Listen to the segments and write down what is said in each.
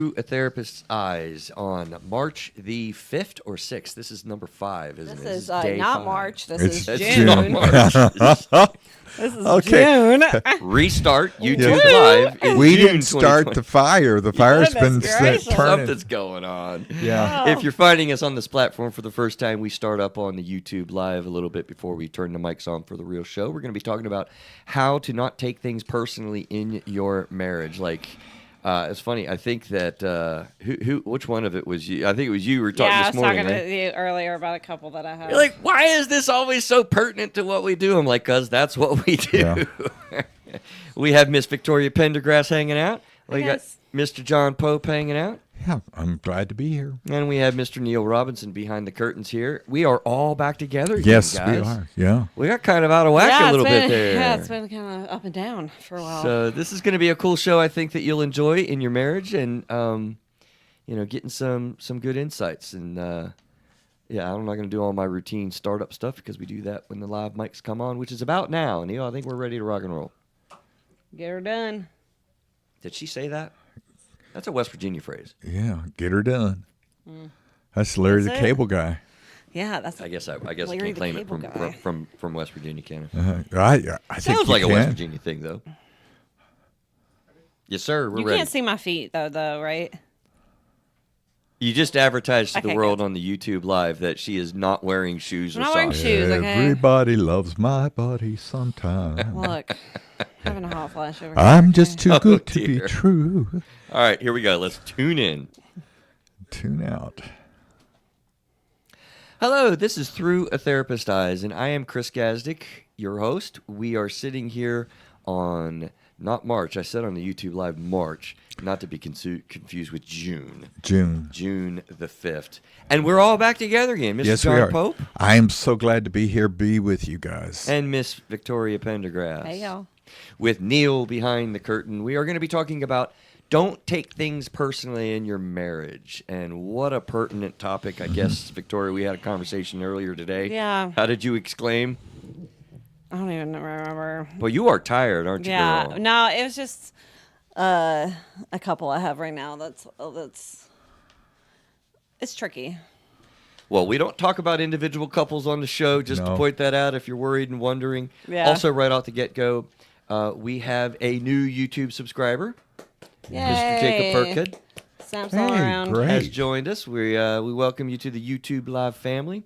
A Therapist's Eyes on March the 5th or 6th. This is number 5, isn't it? This is day not 5. March. This It's is June. June. Not March. This is Okay. June. Restart YouTube Yeah. Live. In We June didn't start 2020. the fire. The fire's been Goodness gracious. turning. Something's going on. Yeah. If you're finding us on this platform for the first time, we start up on the YouTube Live a little bit before we turn the mics on for the real show. We're going to be talking about how to not take things personally in your marriage. It's funny. I think that which one of it was you? I think it was you. We were talking Yeah, I this was morning, talking right? to you earlier about a couple that I have. You're like, why is this always so pertinent to what we do? I'm like, because that's what we do. Yeah. We have Miss Victoria Pendergrass hanging out. We got Yes. Mr. John Pope hanging out. Yeah, I'm glad to be here. And we have Mr. Neil Robinson behind the curtains here. We are all back together again, Yes, guys. we are. Yeah. We got kind of out of whack yeah, a little it's been, bit there. Yeah, it's been kind of up and down for a while. So this is going to be a cool show. I think that you'll enjoy in your marriage, and getting some good insights. And yeah, I'm not going to do all my routine startup stuff because we do that when the live mics come on, which is about now. Neil, I think we're ready to rock and roll. Get her done. Did she say that? That's a West Virginia phrase. Yeah. Get her done. That's Larry That's the it. Cable Guy. Yeah, that's. I guess I Larry can the claim it Cable Guy. from West Virginia, can I? I think Sounds you like a can. West Virginia thing, though. Yes, sir. We're You ready. can't see my feet though, right? You just advertised to the Okay, world good. on the YouTube Live that she is not wearing shoes I'm or not wearing socks. shoes. okay. Everybody loves my body sometime. Look, having a hot flash over here. I'm just too Oh, good to be dear. true. All right, here we go. Let's tune in. Tune out. Hello, this is Through a Therapist's Eyes, and I am Chris Gazdick, your host. We are sitting here on, not March, I said on the YouTube Live March, not to be confused with June. June. June the 5th. And we're all back together again. Mr. Yes, John we are. Pope I am so glad to be here, be with you guys. and Miss Victoria Pendergrass. Hey y'all. With Neil behind the curtain. We are going to be talking about don't take things personally in your marriage. And what a pertinent topic, I guess, Victoria. We had a conversation earlier today. Yeah. How did you exclaim? I don't even remember. Well, you are tired, aren't you, Yeah. girl? No, it was just a couple I have right now. That's it's tricky. Well, we don't talk about individual couples on the show, just to No. point that out if you're worried and wondering. Yeah. Also, right off the get-go, we have a new YouTube subscriber. Mr. Jacob Perkhead Snaps all Hey, around. great. has joined us. We welcome you to the YouTube Live family.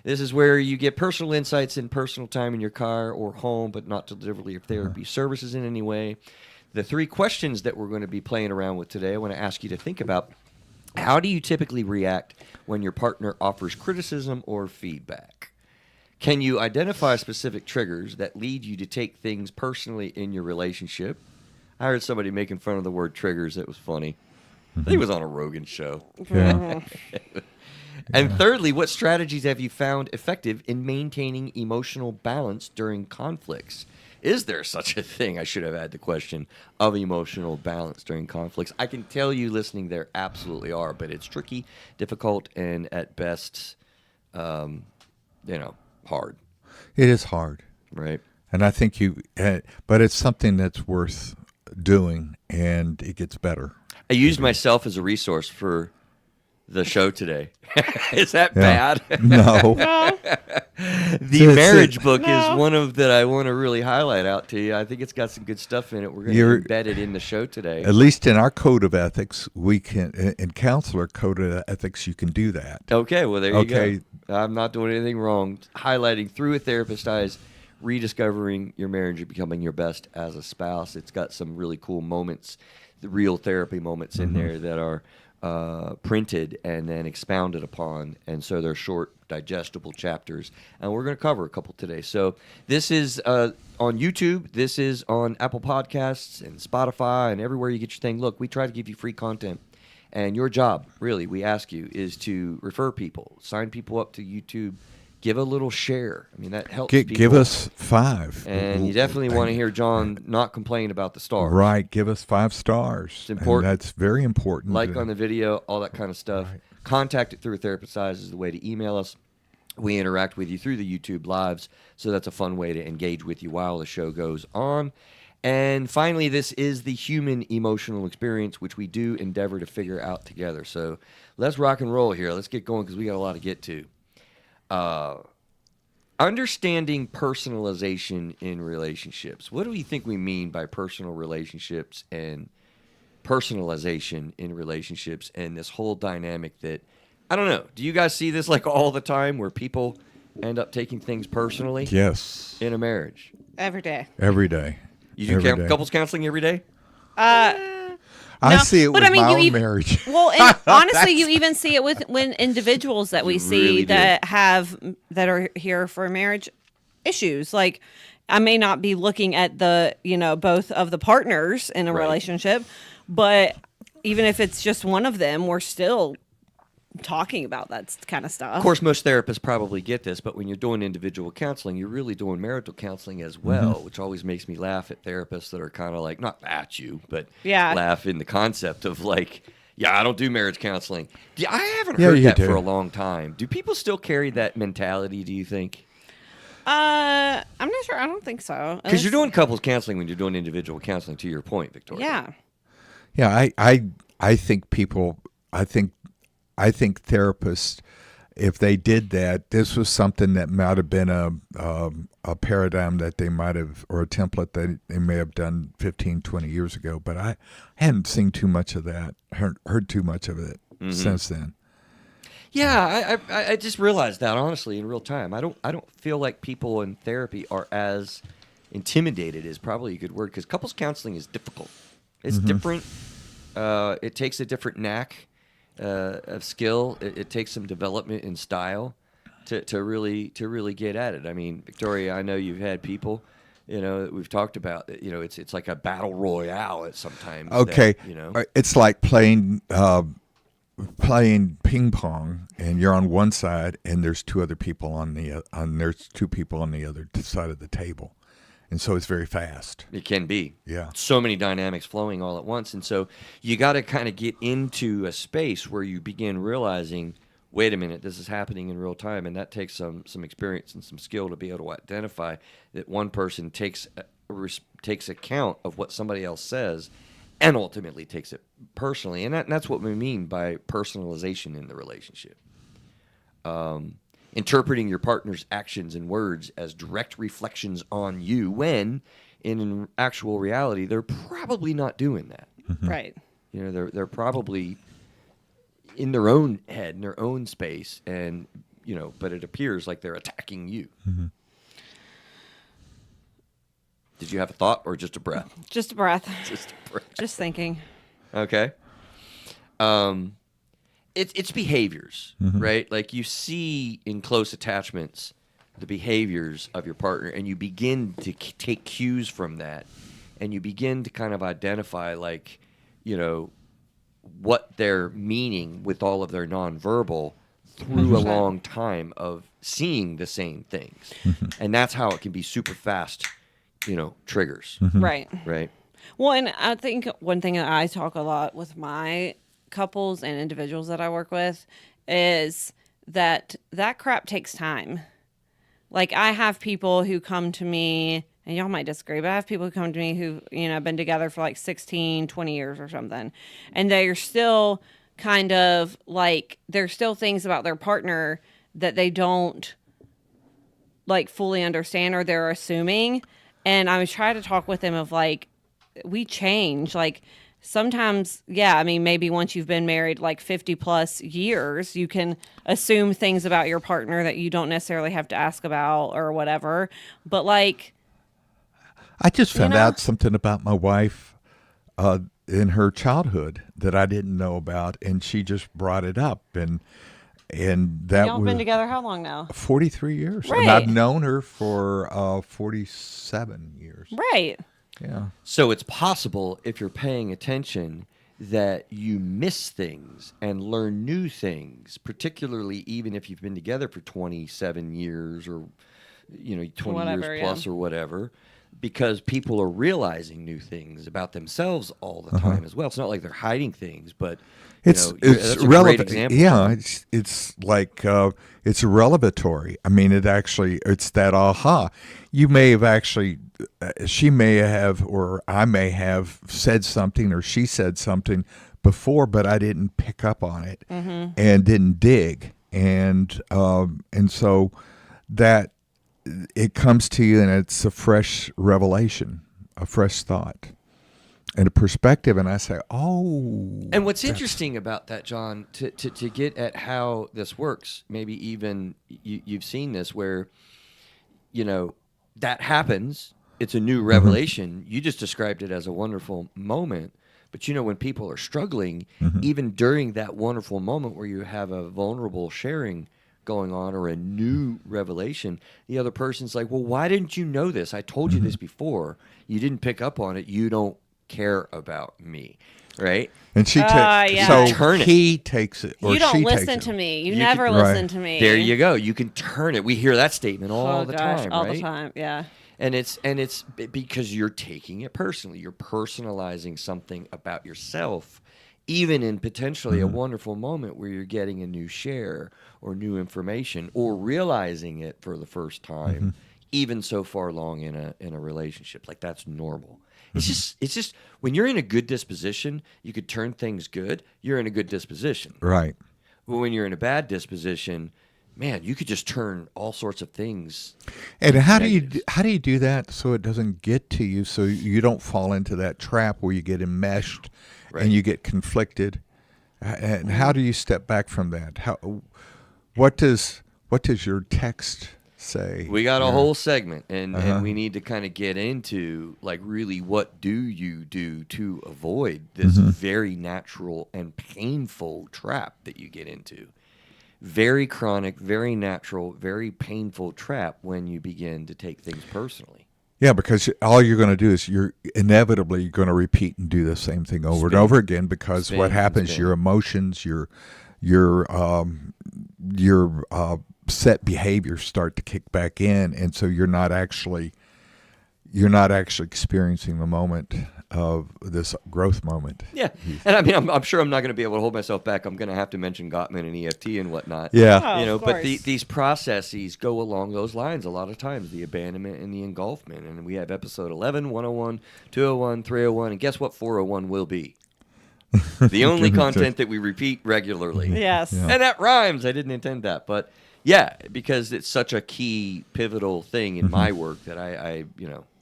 This is where you get personal insights and personal time in your car or home, but not to deliver your therapy services in any way. The 3 questions that we're going to be playing around with today, I want to ask you to think about. How do you typically react when your partner offers criticism or feedback? Can you identify specific triggers that lead you to take things personally in your relationship? I heard somebody making fun of the word triggers. That was funny. I think it was on a Rogan show. Yeah. And thirdly, what strategies have you found effective in maintaining emotional balance during conflicts? Is there such a thing? I should have had the question of emotional balance during conflicts. I can tell you listening there absolutely are, but it's tricky, difficult, and at best, hard, It is hard. right? And I think but it's something that's worth doing, and it gets better. I used myself as a resource for the show today. Is that Yeah. bad? No. The It's- marriage book No. is one of that I want to really highlight out to you. I think it's got some good stuff in it. We're going to You're- embed it in the show today. At least in our code of ethics, we can, in counselor code of ethics, you can do that. Okay, well, there you Okay. go. I'm not doing anything wrong. Highlighting Through a Therapist's Eyes, rediscovering your marriage and becoming your best as a spouse. It's got some really cool moments, the real therapy moments in there that are printed and then expounded upon. And so they're short, digestible chapters. And we're going to cover a couple today. So this is on YouTube. This is on Apple Podcasts and Spotify and everywhere you get your thing. Look, we try to give you free content. And your job, really, we ask you, is to refer people, sign people up to YouTube, give a little share. I mean, that helps people. Give us 5. And you definitely want to hear John not complain about the stars. Right. Give us 5 stars. It's important. And that's very important. Like on the video, all that kind of stuff. Right. Contact it Through a Therapist's Eyes is the way to email us. We interact with you through the YouTube Lives, so that's a fun way to engage with you while the show goes on. And finally, this is the human emotional experience, which we do endeavor to figure out together. So let's rock and roll here. Let's get going because we got a lot to get to. Understanding personalization in relationships. What do we think we mean by personal relationships and personalization in relationships and this whole dynamic that, I don't know, do you guys see this like all the time where people end up taking things personally? Yes. In a marriage? Every day. Every day. You do Every day. couples counseling every day? I No, see it but with I mean, my you own even- marriage. Well, and honestly, you even see it with when individuals that we You see really do. that are here for marriage issues. Like, I may not be looking at the both of the partners in a Right. relationship, but even if it's just one of them, we're still talking about that kind of stuff. Of course, most therapists probably get this, but when you're doing individual counseling, you're really doing marital counseling as well, which always makes me laugh at therapists that are kind of like, not at you, but Yeah. laugh in the concept of like, yeah, I don't do marriage counseling. I haven't Yeah, heard you that do. for a long time. Do people still carry that mentality, do you think? I'm not sure. I don't think so. Because you're doing couples counseling when you're doing individual counseling, to your point, Victoria. Yeah. Yeah, I think people, I think therapists, if they did that, this was something that might have been a paradigm that they might have, or a template that they may have done 15, 20 years ago. But I hadn't seen too much of that, heard too much of it since then. Yeah, I just realized that honestly in real time. I don't feel like people in therapy are as intimidated is probably a good word, because couples counseling is difficult. It's different. It takes a different knack of skill. It takes some development in style to really get at it. I mean, Victoria, I know you've had people, that we've talked about. It's like a battle royale at sometimes. Okay, that, it's like playing ping pong, and you're on one side, and there's two people on the other side of the table, and so it's very fast. it can be. Yeah. So many dynamics flowing all at once. And so you got to kind of get into a space where you begin realizing, wait a minute, this is happening in real time. And that takes some experience and some skill to be able to identify that one person takes account of what somebody else says and ultimately takes it personally. And that's what we mean by personalization in the relationship. Interpreting your partner's actions and words as direct reflections on you, when in actual reality they're probably not doing that. Right. They're probably in their own head, in their own space, and but it appears like they're attacking you. Did you have a thought or just a breath? Just a breath. Just a breath. Just thinking. Okay. It's behaviors, right? Like you see in close attachments the behaviors of your partner, and you begin to take cues from that, and you begin to kind of identify, like, what they're meaning with all of their nonverbal through a long time of seeing the same things. And that's how it can be super fast, triggers, Right. right? Well, and I think one thing that I talk a lot with my couples and individuals that I work with is that crap takes time. Like, I have people who come to me, and y'all might disagree, but I have people who come to me who, been together for like 16, 20 years or something. And they're still kind of like, there's still things about their partner that they don't like fully understand, or they're assuming. And I was trying to talk with them of like, we change. Like, sometimes, yeah, I mean, maybe once you've been married like 50 plus years, you can assume things about your partner that you don't necessarily have to ask about or whatever. But like, I just found know? out something about my wife in her childhood that I didn't know about, and she just brought it up, and that y'all was been together how long now? 43 years, Right. and I've known her for 47 years. Right. Yeah. So it's possible, if you're paying attention, that you miss things and learn new things, particularly even if you've been together for 27 years or 20 Whatever, years plus yeah. or whatever, because people are realizing new things about themselves all the time as well. It's not like they're hiding things, but It's that's a great relevant. example. Yeah, it's like it's revelatory. I mean, it's that aha. You may have actually, she may have, or I may have said something, or she said something before, but I didn't pick up on it and didn't dig, and so that it comes to you, and it's a fresh revelation, a fresh thought, and a perspective, and I say, oh. And what's interesting about that, John, to get at how this works, maybe even you've seen this where, that happens. It's a new revelation. You just described it as a wonderful moment. But, when people are struggling, even during that wonderful moment where you have a vulnerable sharing going on or a new revelation, the other person's like, well, why didn't you know this? I told you this before. You didn't pick up on it. You don't care about me, right? And she yeah. so Turn it. he takes it, or You don't she listen takes to it. me. You You never could- listen Right. to me. There you go. You can turn it. We hear that statement all the gosh, time, all right? the time. Yeah. And it's because you're taking it personally. You're personalizing something about yourself, even in potentially a wonderful moment where you're getting a new share or new information or realizing it for the first time, even so far along in a relationship. Like, that's normal. It's just when you're in a good disposition, you could turn things good. You're in a good disposition. Right. But when you're in a bad disposition, man, you could just turn all sorts of things. And how do negatives. you do that so it doesn't get to you, so you don't fall into that trap where you get enmeshed Right. and you get conflicted? And how do you step back from that? What does your text say? We got a Yeah. whole segment, and we need to kind of get into, like, really what do you do to avoid this very natural and painful trap that you get into. Very chronic, very natural, very painful trap when you begin to take things personally. Yeah, because all you're going to do is you're inevitably going to repeat and do the same thing over and Spin. over again, because Spin what and happens, spin. your emotions, your set behaviors start to kick back in, and so you're not actually experiencing the moment of this growth moment. Yeah, and I mean, I'm sure I'm not going to be able to hold myself back. I'm going to have to mention Gottman and EFT and whatnot. Yeah. Oh, of But course. these processes go along those lines a lot of times, the abandonment and the engulfment. And we have episode 11, 101, 201, 301, and guess what 401 will be? The only content that we repeat regularly. Yes. Yeah. And that rhymes. I didn't intend that. But yeah, because it's such a key, pivotal thing in my work that I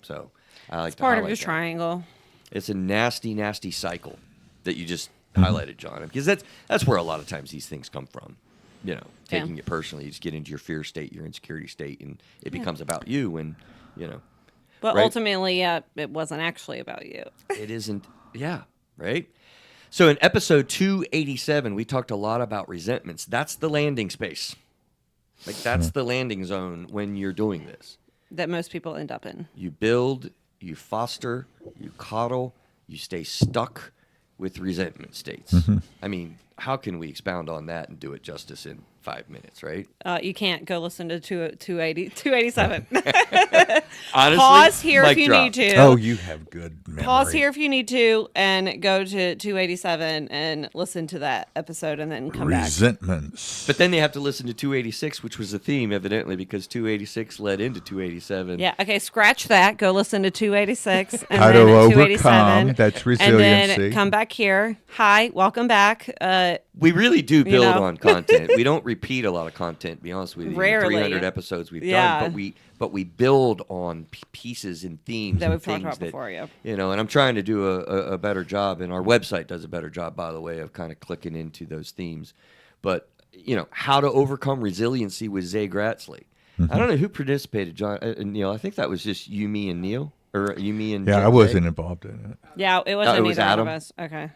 so I like It's to part of highlight your that. triangle. It's a nasty, nasty cycle that you just highlighted, John, because that's where a lot of times these things come from. Taking it personally, you just get into your fear state, your insecurity state, and it becomes about you. And But Right. ultimately, it wasn't actually about you. it isn't. Yeah, right. So in episode 287, we talked a lot about resentments. That's the landing space. Like, that's the landing zone when you're doing this. That most people end up in. You build, you foster, you coddle, you stay stuck with resentment states. I mean, how can we expound on that and do it justice in 5 minutes, right? You can't go listen to 287. Honestly, Pause here if mic you drop. need to. Oh, you have good memory. Pause here if you need to, and go to 287 and listen to that episode, and then come back. Resentments. But then they have to listen to 286, which was the theme, evidently, because 286 led into 287. Yeah. Okay. Scratch that. Go listen to 286 and How then to 287. overcome, that's And resiliency. then come back here. Hi. Welcome back. We really do build know. on content. We don't repeat a lot of content, to be honest with you. Rarely. 300 episodes we've Yeah. done, but we build on pieces and themes That and we've talked things about that, before, yeah. And I'm trying to do a better job, and our website does a better job, by the way, of kind of clicking into those themes. But, how to overcome resiliency with Zay Gratzley. I don't know who participated, John and Neil. I think that was just you, me, and Neil, or you, me, and Yeah, Jen I wasn't Zay. involved in it. Yeah. It wasn't it was either Adam? one of us. Okay.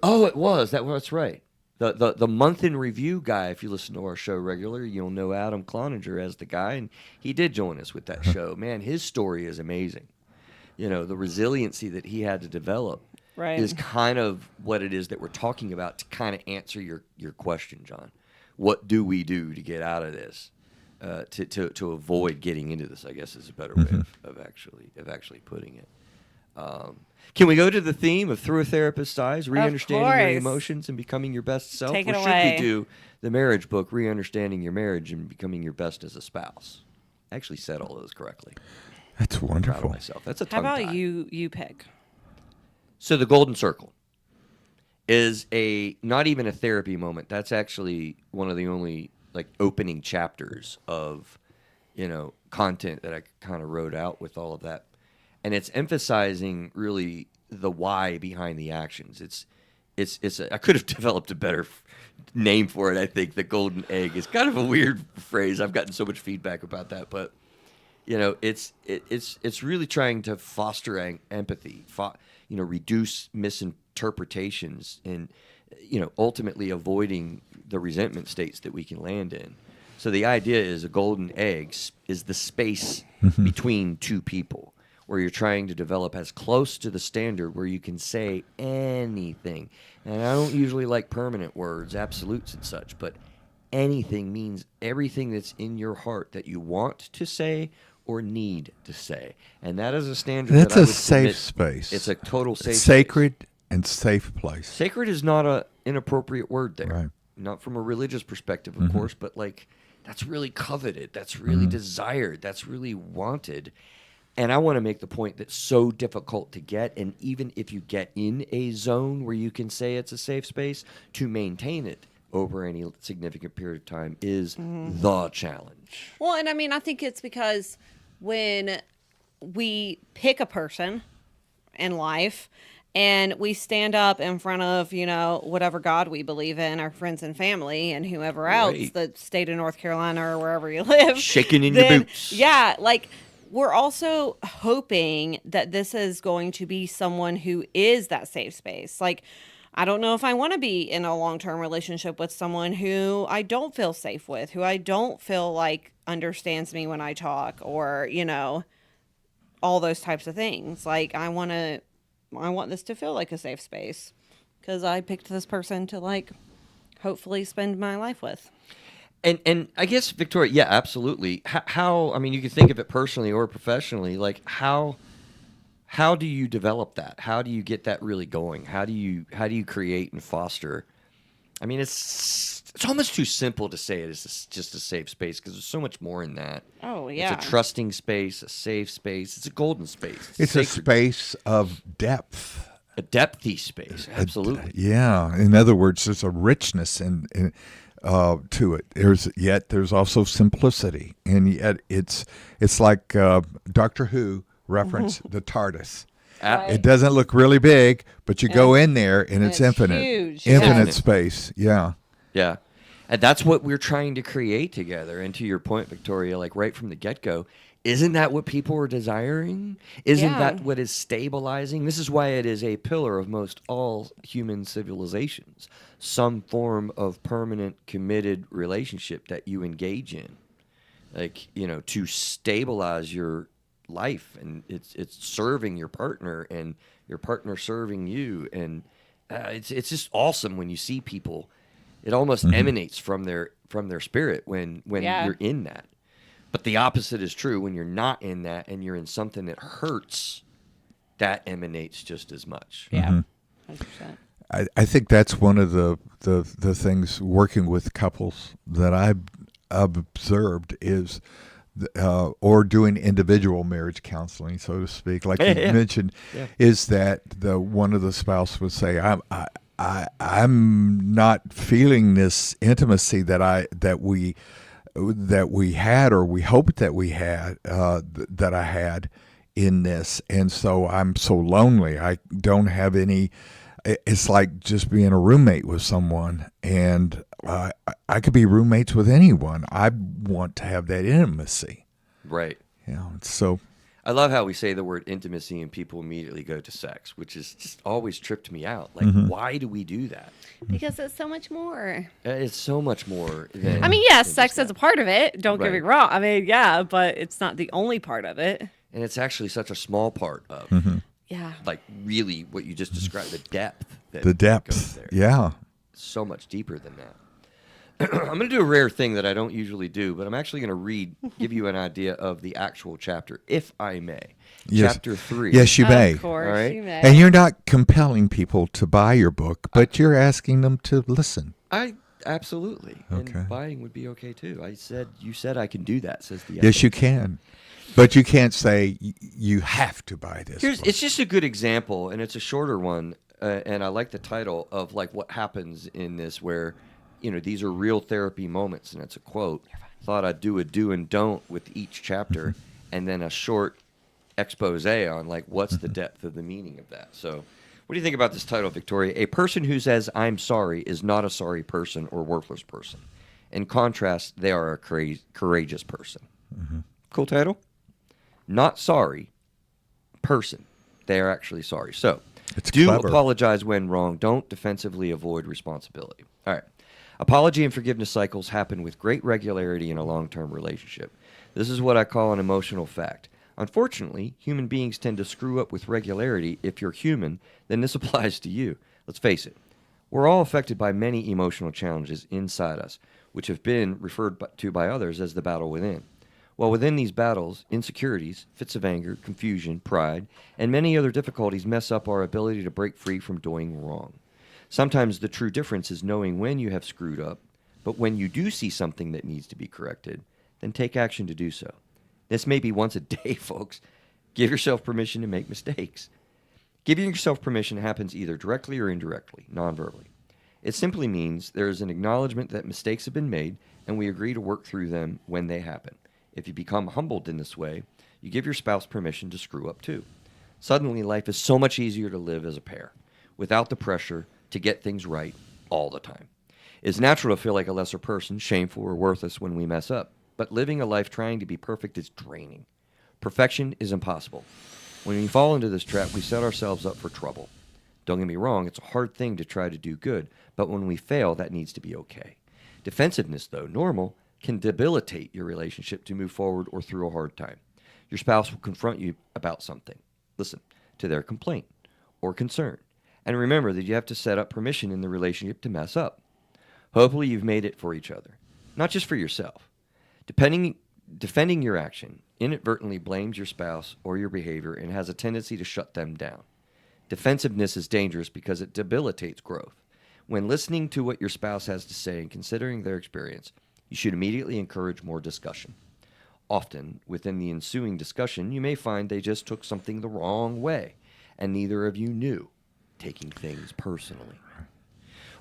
Oh, it was. That's right. The month in review guy, if you listen to our show regularly, you'll know Adam Cloninger as the guy, and he did join us with that show. Man, his story is amazing. The resiliency that he had to develop Right. is kind of what it is that we're talking about to kind of answer your question, John. What do we do to get out of this? To avoid getting into this, I guess, is a better way of actually putting it. Can we go to the theme of Through a Therapist's Eyes, re-understanding your course. emotions and becoming your best self? Take it Or away. should we do the marriage book, Re-Understanding Your Marriage and Becoming Your Best as a Spouse? I actually said all those correctly. That's Proud of wonderful. myself. That's a How tongue about tie. you pick? So the Golden Circle is not even a therapy moment. That's actually one of the only like opening chapters of, content that I kind of wrote out with all of that. And it's emphasizing really the why behind the actions. I could have developed a better name for it. I think the golden egg is kind of a weird phrase. I've gotten so much feedback about that, but it's really trying to foster empathy, reduce misinterpretations, and ultimately avoiding the resentment states that we can land in. So the idea is a golden egg is the space between two people, where you're trying to develop as close to the standard where you can say anything. And I don't usually like permanent words, absolutes and such, but anything means everything that's in your heart that you want to say or need to say. And that is a standard That's that I a would safe submit. space. It's a total safe space. Sacred and safe place. Sacred is not an inappropriate word there. Right. Not from a religious perspective, of course, but like that's really coveted. That's really desired. That's really wanted. And I want to make the point that's so difficult to get. And even if you get in a zone where you can say it's a safe space, to maintain it over any significant period of time is the challenge. Well, and I mean, I think it's because when we pick a person in life and we stand up in front of, whatever God we believe in, our friends and family and whoever else, Right. the state of North Carolina or wherever you live. Shaking in your boots. Yeah, like we're also hoping that this is going to be someone who is that safe space. Like, I don't know if I want to be in a long-term relationship with someone who I don't feel safe with, who I don't feel like understands me when I talk, or, all those types of things. Like, I want this to feel like a safe space because I picked this person to, like, hopefully spend my life with. And I guess, Victoria, yeah, absolutely. How I mean, you can think of it personally or professionally. Like, how do you develop that? How do you get that really going? How do you create and foster? I mean, it's almost too simple to say it is just a safe space because there's so much more in that. Oh, yeah. It's a trusting space, a safe space. It's a golden space. It's a sacred, space of depth. a depthy space. Absolutely. Yeah. In other words, there's a richness to it. There's also simplicity, and yet it's like Doctor Who referenced the TARDIS. Right. It doesn't look really big, but you go in there and it's it's infinite, huge. infinite Yeah. space. Yeah. Yeah. And that's what we're trying to create together. And to your point, Victoria, like right from the get-go, isn't that what people are desiring? Isn't Yeah. that what is stabilizing? This is why it is a pillar of most all human civilizations. Some form of permanent, committed relationship that you engage in. Like, to stabilize your life, and it's serving your partner and your partner serving you, and it's just awesome when you see people. It almost emanates from their spirit when Yeah. you're in that. But the opposite is true when you're not in that and you're in something that hurts. That emanates just as much. Yeah. 100%. I think that's one of the things working with couples that I've observed is, or doing individual marriage counseling, so to speak, like you mentioned, is that one of the spouse would say, I'm not feeling this intimacy that we had, or we hoped that we had, that I had in this, and so I'm so lonely. I don't have any. It's like just being a roommate with someone, and I could be roommates with anyone. I want to have that intimacy. Right. So I love how we say the word intimacy and people immediately go to sex, which has just always tripped me out. Like, why do we do that? Because it's so much more. It's so much more than. I mean, yes, than sex just is a that. part of it. Don't get me Right. wrong. I mean, yeah, but it's not the only part of it. And it's actually such a small part of, Yeah. like, really what you just described, the depth. That the goes depth, there. yeah. So much deeper than that. I'm going to do a rare thing that I don't usually do, but I'm actually going to give you an idea of the actual chapter, if I may. Yes. Chapter 3. Yes, you may. Of course, All right. you may. And you're not compelling people to buy your book, but you're asking them to listen. Absolutely. Okay. And buying would be okay too. You said I can do that, says the Yes, you ethics. can. But you can't say you have to buy this book. It's just a good example, and it's a shorter one, and I like the title of like what happens in this, where, these are real therapy moments, and it's a quote. Thought I'd do a do and don't with each chapter, and then a short expose on like what's the depth of the meaning of that. So, what do you think about this title, Victoria? A person who says "I'm sorry" is not a sorry person or worthless person. In contrast, they are a courageous person. Cool title. Not sorry person. They are actually sorry. So, It's do clever. apologize when wrong. Don't defensively avoid responsibility. All right. Apology and forgiveness cycles happen with great regularity in a long-term relationship. This is what I call an emotional fact. Unfortunately, human beings tend to screw up with regularity. If you're human, then this applies to you. Let's face it. We're all affected by many emotional challenges inside us, which have been referred to by others as the battle within. Well, within these battles, insecurities, fits of anger, confusion, pride, and many other difficulties mess up our ability to break free from doing wrong. Sometimes the true difference is knowing when you have screwed up, but when you do see something that needs to be corrected, then take action to do so. This may be once a day, folks. Give yourself permission to make mistakes. Giving yourself permission happens either directly or indirectly, non-verbally. It simply means there is an acknowledgement that mistakes have been made, and we agree to work through them when they happen. If you become humbled in this way, you give your spouse permission to screw up too. Suddenly, life is so much easier to live as a pair, without the pressure to get things right all the time. It's natural to feel like a lesser person, shameful or worthless when we mess up, but living a life trying to be perfect is draining. Perfection is impossible. When we fall into this trap, we set ourselves up for trouble. Don't get me wrong, it's a hard thing to try to do good, but when we fail, that needs to be okay. Defensiveness, though normal, can debilitate your relationship to move forward or through a hard time. Your spouse will confront you about something. Listen to their complaint or concern. And remember that you have to set up permission in the relationship to mess up. Hopefully you've made it for each other, not just for yourself. Defending your action inadvertently blames your spouse or your behavior and has a tendency to shut them down. Defensiveness is dangerous because it debilitates growth. When listening to what your spouse has to say and considering their experience, you should immediately encourage more discussion. Often, within the ensuing discussion, you may find they just took something the wrong way, and neither of you knew, taking things personally.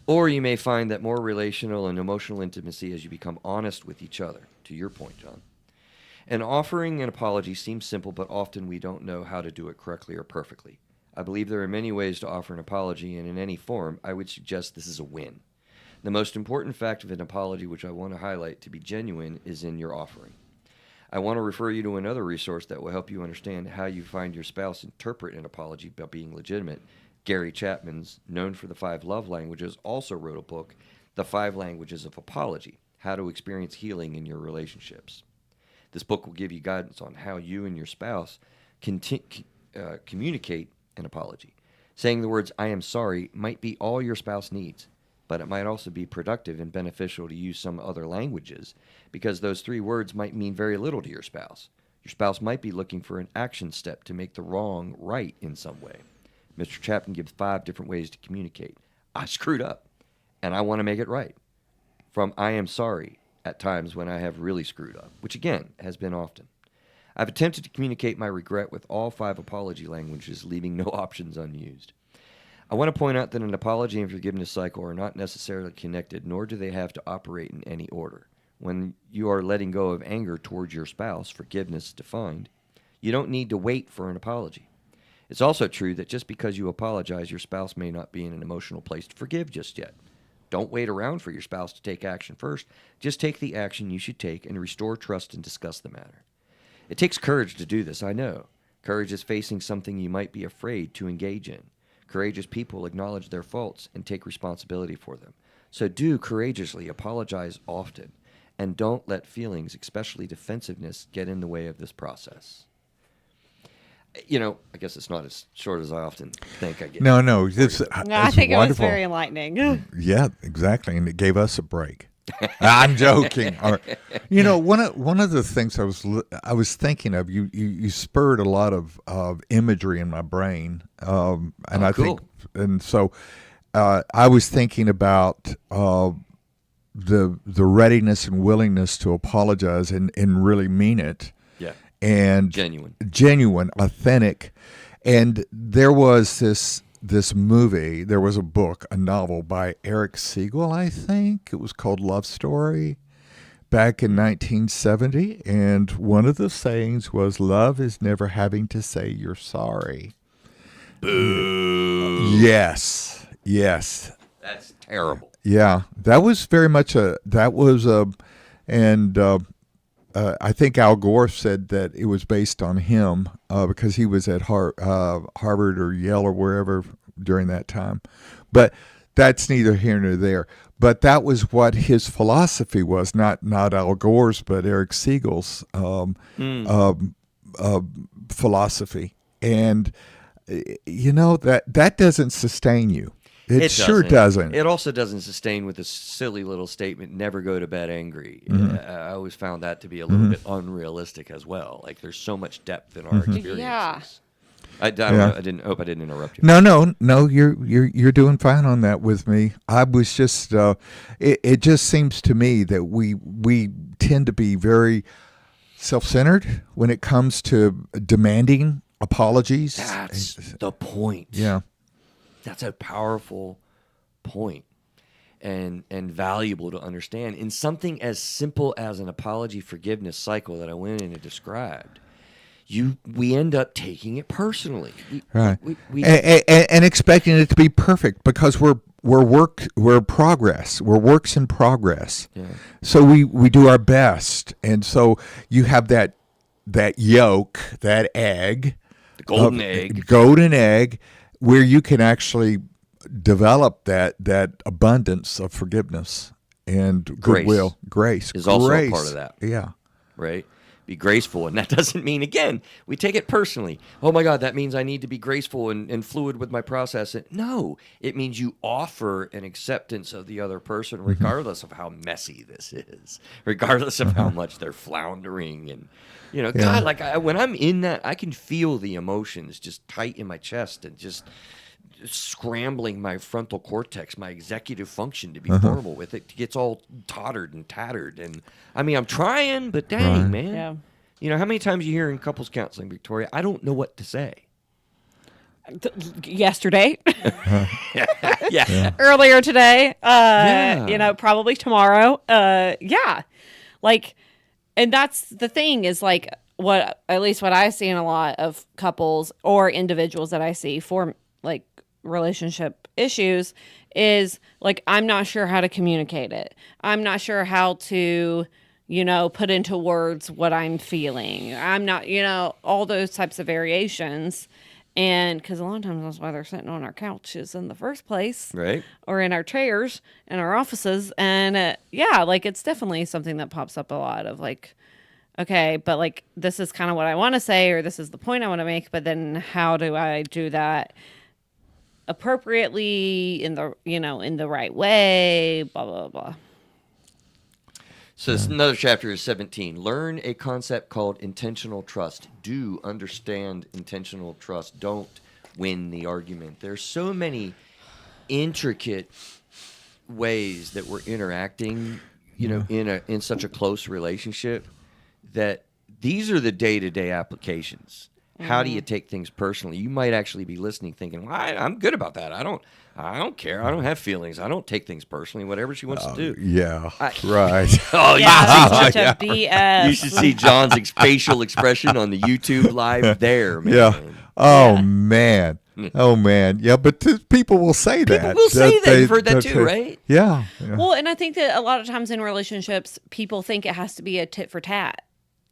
Or you may find that more relational and emotional intimacy as you become honest with each other, to your point, John. And offering an apology seems simple, but often we don't know how to do it correctly or perfectly. I believe there are many ways to offer an apology, and in any form, I would suggest this is a win. The most important fact of an apology, which I want to highlight to be genuine, is in your offering. I want to refer you to another resource that will help you understand how you find your spouse interpret an apology by being legitimate. Gary Chapman's, known for the 5 love languages, also wrote a book, The 5 Languages of Apology, How to Experience Healing in Your Relationships. This book will give you guidance on how you and your spouse communicate an apology. Saying the words, "I am sorry," might be all your spouse needs, but it might also be productive and beneficial to use some other languages because those 3 words might mean very little to your spouse. Your spouse might be looking for an action step to make the wrong right in some way. Mr. Chapman gives 5 different ways to communicate. I screwed up, and I want to make it right. From "I am sorry" at times when I have really screwed up, which again has been often. I've attempted to communicate my regret with all 5 apology languages, leaving no options unused. I want to point out that an apology and forgiveness cycle are not necessarily connected, nor do they have to operate in any order. When you are letting go of anger towards your spouse, forgiveness defined, you don't need to wait for an apology. It's also true that just because you apologize, your spouse may not be in an emotional place to forgive just yet. Don't wait around for your spouse to take action first. Just take the action you should take and restore trust and discuss the matter. It takes courage to do this, I know. Courage is facing something you might be afraid to engage in. Courageous people acknowledge their faults and take responsibility for them. So do courageously apologize often, and don't let feelings, especially defensiveness, get in the way of this process. I guess it's not as short as I often think I get. No, I that's think it was wonderful. very enlightening. Yeah, exactly, and it gave us a break. I'm joking. Or, one of the things I was thinking of, you spurred a lot of imagery in my brain, and I think, cool. and so I was thinking about the readiness and willingness to apologize and really mean it, Yeah. and Genuine. authentic. And there was this movie, there was a book, a novel by Eric Siegel, I think. It was called Love Story back in 1970. And one of the sayings was, love is never having to say you're sorry. Boo. Yes. That's terrible. Yeah. That was very much and I think Al Gore said that it was based on him because he was at Harvard or Yale or wherever during that time. But that's neither here nor there. But that was what his philosophy was, not Al Gore's, but Eric Siegel's philosophy. And, that doesn't sustain you. It sure doesn't. It also doesn't sustain with a silly little statement, never go to bed angry. I always found that to be a little bit unrealistic as well. Like, there's so much depth in our experiences. Yeah. I hope I didn't interrupt you. No, you're doing fine on that with me. I was just it just seems to me that we tend to be very self-centered when it comes to demanding apologies. That's the point. Yeah. That's a powerful point and valuable to understand in something as simple as an apology forgiveness cycle that I went in and described. We end up taking it personally, Right? We And expecting it to be perfect because we're progress. We're works in progress. Yeah. So we do our best, and so you have that yolk, that egg, the golden egg. Where you can actually develop that abundance of forgiveness and goodwill. Grace is also a part of that. Yeah. Right? Be graceful. And that doesn't mean, again, we take it personally. Oh my God, that means I need to be graceful and fluid with my process. No, it means you offer an acceptance of the other person regardless of how messy this is, regardless of how much they're floundering. And, God, like when I'm in that, I can feel the emotions just tight in my chest and just scrambling my frontal cortex, my executive function to be formal with it. It gets all tottered and tattered. And I mean, I'm trying, but dang, man. Yeah. How many times you hear in couples counseling, Victoria, I don't know what to say. Yesterday. Yeah. Earlier today. Probably tomorrow. Yeah. Like, and that's the thing is like what I see in a lot of couples or individuals that I see for like relationship issues is like, I'm not sure how to communicate it. I'm not sure how to, put into words what I'm feeling. I'm not, all those types of variations. And because a lot of times that's why they're sitting on our couches in the first place. Right. Or in our chairs in our offices. And like it's definitely something that pops up a lot of like, okay, but like this is kind of what I want to say or this is the point I want to make. But then how do I do that appropriately in the right way, blah, blah, blah. So this another chapter is 17. Learn a concept called intentional trust. Do understand intentional trust. Don't win the argument. There's so many intricate ways that we're interacting, in such a close relationship that these are the day-to-day applications. How do you take things personally? You might actually be listening thinking, well, I'm good about that. I don't care. I don't have feelings. I don't take things personally, whatever she wants to do. Yeah, right. Oh, yeah, such a BS. You should see John's facial expression on the YouTube live there, man. Yeah. Oh, man. Oh, man. Yeah, but people will say that. People will say that. You've heard that too, right? Yeah. Well, and I think that a lot of times in relationships, people think it has to be a tit for tat.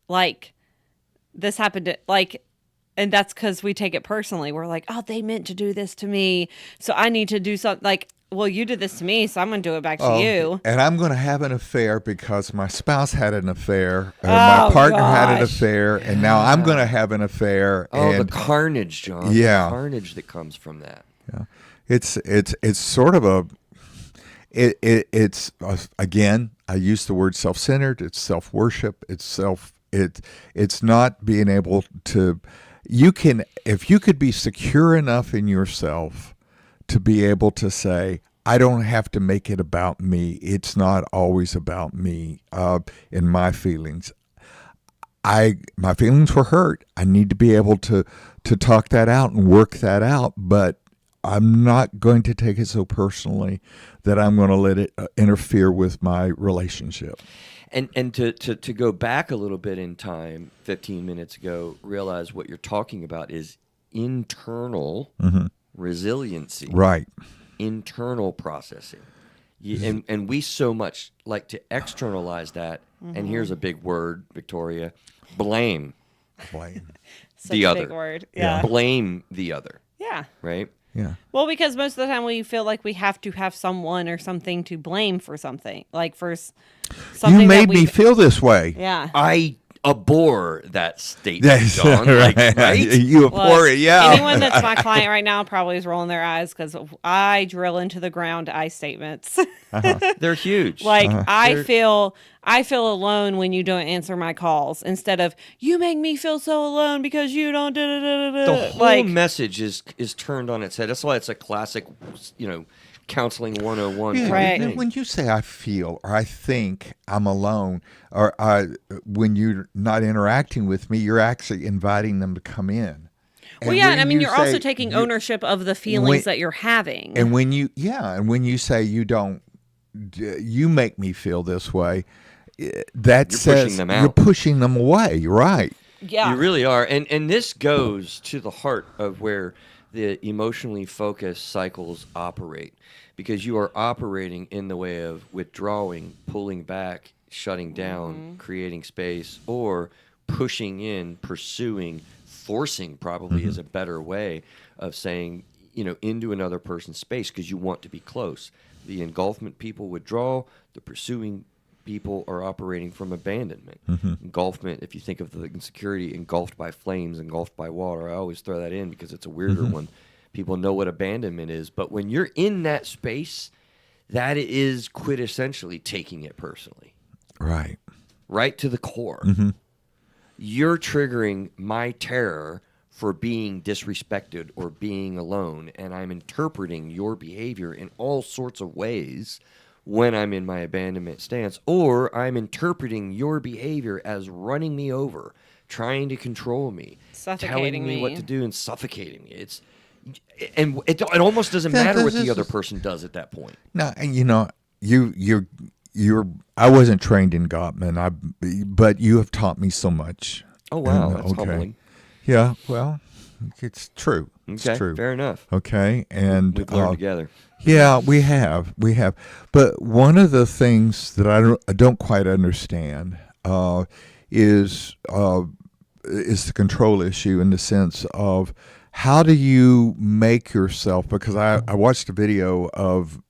Like, this happened to, like... And that's because we take it personally. We're like, oh, they meant to do this to me, so I need to do something. Like, well, you did this to me, so I'm going to do it back to you. And I'm going to have an affair because my spouse had an affair, my partner had an affair, and now I'm going to have an affair. Oh, and the carnage, John. Yeah. The carnage that comes from that. Yeah. It's sort of it's again I use the word self-centered. It's self-worship. It's not being able to. If you could be secure enough in yourself to be able to say, I don't have to make it about me. It's not always about me. In my feelings, my feelings were hurt. I need to be able to talk that out and work that out, but I'm not going to take it so personally that I'm going to let it interfere with my relationship. And to go back a little bit in time, 15 minutes ago, realize what you're talking about is internal resiliency. Right. Internal processing. And we so much like to externalize that. And here's a big word, Victoria: blame. Such the a other. big word. Yeah. Blame the other. Yeah. Right? Yeah. Well, because most of the time we feel like we have to have someone or something to blame for something, like for something You made that me feel this way. Yeah. I abhor that statement, That's John. right. Right? You abhor it, yeah. Anyone that's my client right now probably is rolling their eyes because I drill into the ground I statements. They're huge. Like I feel alone when you don't answer my calls, instead of you make me feel so alone because you don't. The whole message is turned on its head. That's why it's a classic, counseling 101 kind Right. of thing. When you say I feel or I think I'm alone, or when you're not interacting with me, you're actually inviting them to come in. Well, yeah, and I mean, you're also say taking ownership of the feelings that you're having. And when you say you make me feel this way, that You're says pushing them out. you're pushing them away. You're right. Yeah. You really are. And this goes to the heart of where the emotionally focused cycles operate, because you are operating in the way of withdrawing, pulling back, shutting down, creating space, or pushing in, pursuing, forcing probably is a better way of saying, into another person's space because you want to be close. The engulfment people withdraw, the pursuing people are operating from abandonment. Engulfment, if you think of the insecurity, engulfed by flames, engulfed by water. I always throw that in because it's a weirder one. People know what abandonment is. But when you're in that space, that is quintessentially taking it personally. Right. Right to the core. You're triggering my terror for being disrespected or being alone, and I'm interpreting your behavior in all sorts of ways when I'm in my abandonment stance, or I'm interpreting your behavior as running me over, trying to control me, telling me what to do and suffocating me. It almost doesn't matter what the other person does at that point. No, you're I wasn't trained in Gottman, but you have taught me so much. Oh wow, that's humbling. Yeah, well, it's true. It's Okay, true. fair enough. Okay, and We've learned together. Yeah, we have. But one of the things that I don't quite understand is the control issue, in the sense of how do you make yourself? Because I watched a video of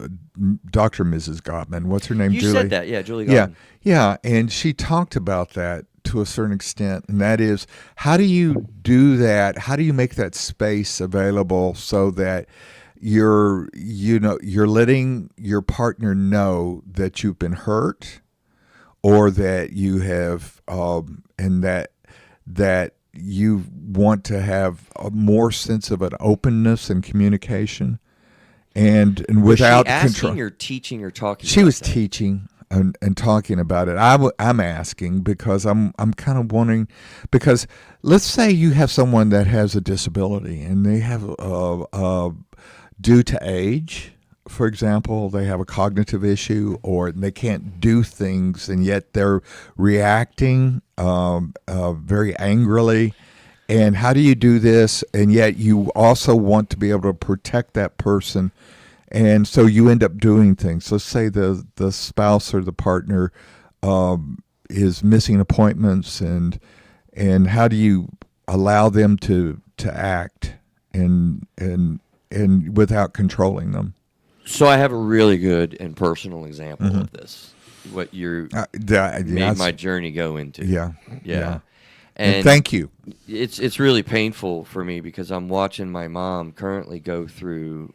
Dr. and Mrs. Gottman. What's her name? You Julie? said that, yeah, Julie Gottman. Yeah, and she talked about that to a certain extent, and that is, how do you do that? How do you make that space available so that you're letting your partner know that you've been hurt, or that you have and that you want to have a more sense of an openness and communication, and without was she asking control. or teaching or talking? She about was that? teaching and talking about it. I'm asking because I'm kind of wondering, because let's say you have someone that has a disability and they have due to age, for example, they have a cognitive issue, or they can't do things, and yet they're reacting very angrily. And how do you do this? And yet you also want to be able to protect that person. And so you end up doing things. Let's say the spouse or the partner is missing appointments, and how do you allow them to act and without controlling them? So I have a really good and personal example of this. What you made my journey go into. Yeah. And thank you. It's really painful for me because I'm watching my mom currently go through